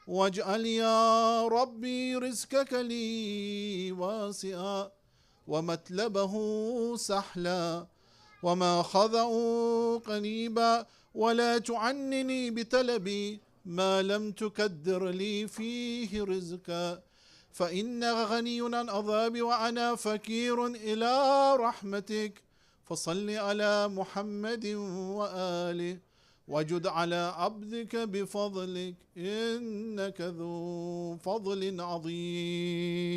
واجعل يا ربي رزقك لي واسعا ومطلبه سهلا وما خذوا قريبا ولا تعنني بطلبي ما لم تقدر لي فيه رزقا فإنك غني عن عذابي وأنا فقير إلى رحمتك فصل على محمد وآله وجد على عبدك بفضلك إنك ذو فضل عظيم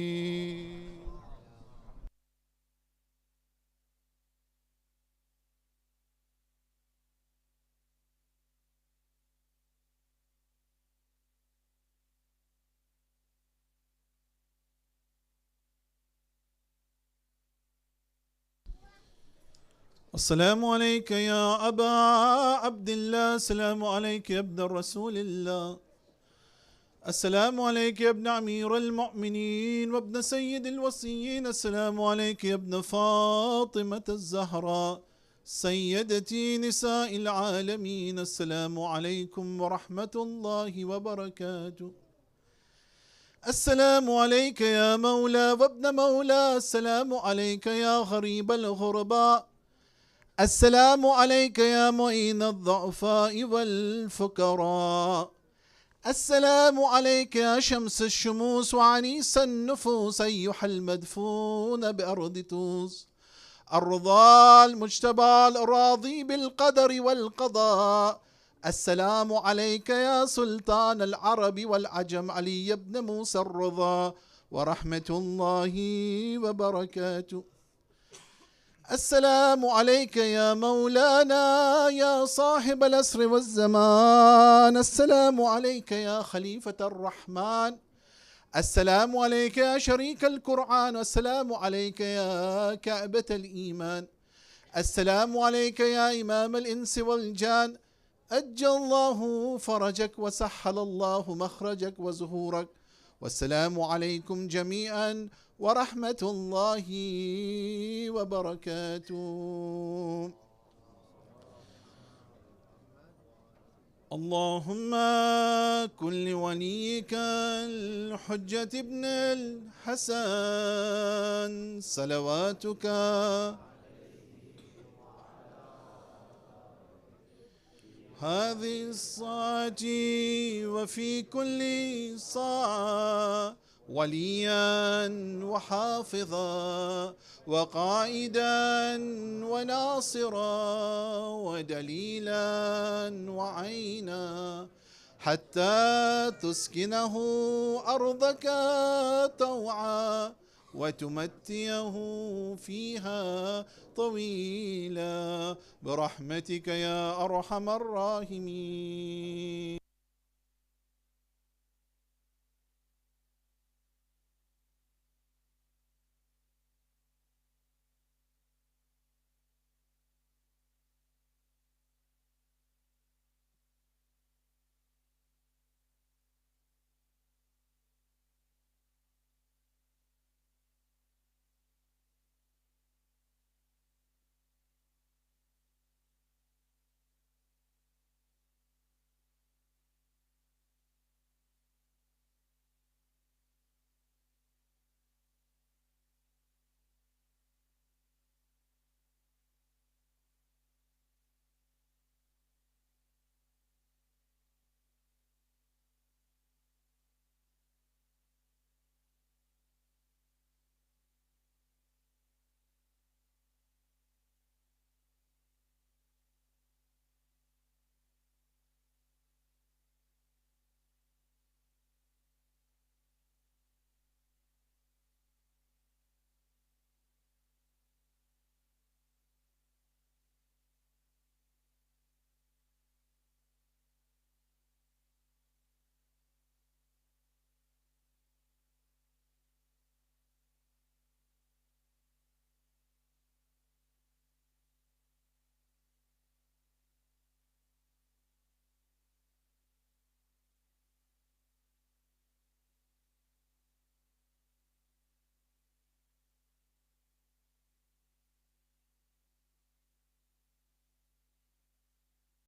السلام عليك يا أبا عبد الله السلام عليك يا ابن رسول الله السلام عليك يا ابن أمير المؤمنين وابن سيد الوصيين السلام عليك يا ابن فاطمة الزهراء سيدتي نساء العالمين السلام عليكم ورحمة الله وبركاته السلام عليك يا مولى وابن مولى السلام عليك يا غريب الغرباء السلام عليك يا معين الضعفاء والفقراء السلام عليك يا شمس الشموس وعنيس النفوس أيها المدفون بأرض توس الرضا المجتبى الراضي بالقدر والقضاء السلام عليك يا سلطان العرب والعجم علي بن موسى الرضا ورحمة الله وبركاته السلام عليك يا مولانا يا صاحب الأسر والزمان السلام عليك يا خليفة الرحمن السلام عليك يا شريك القرآن والسلام عليك يا كعبة الإيمان السلام عليك يا إمام الإنس والجان أجل الله فرجك وسهل الله مخرجك وزهورك والسلام عليكم جميعا ورحمة الله وبركاته اللهم كن لوليك الحجة ابن الحسن صلواتك هذه الصلاة وفي كل صلاة وليا وحافظا وقائدا وناصرا ودليلا وعينا حتى تسكنه أرضك طوعا وتمتيه فيها طويلا برحمتك يا أرحم الراحمين.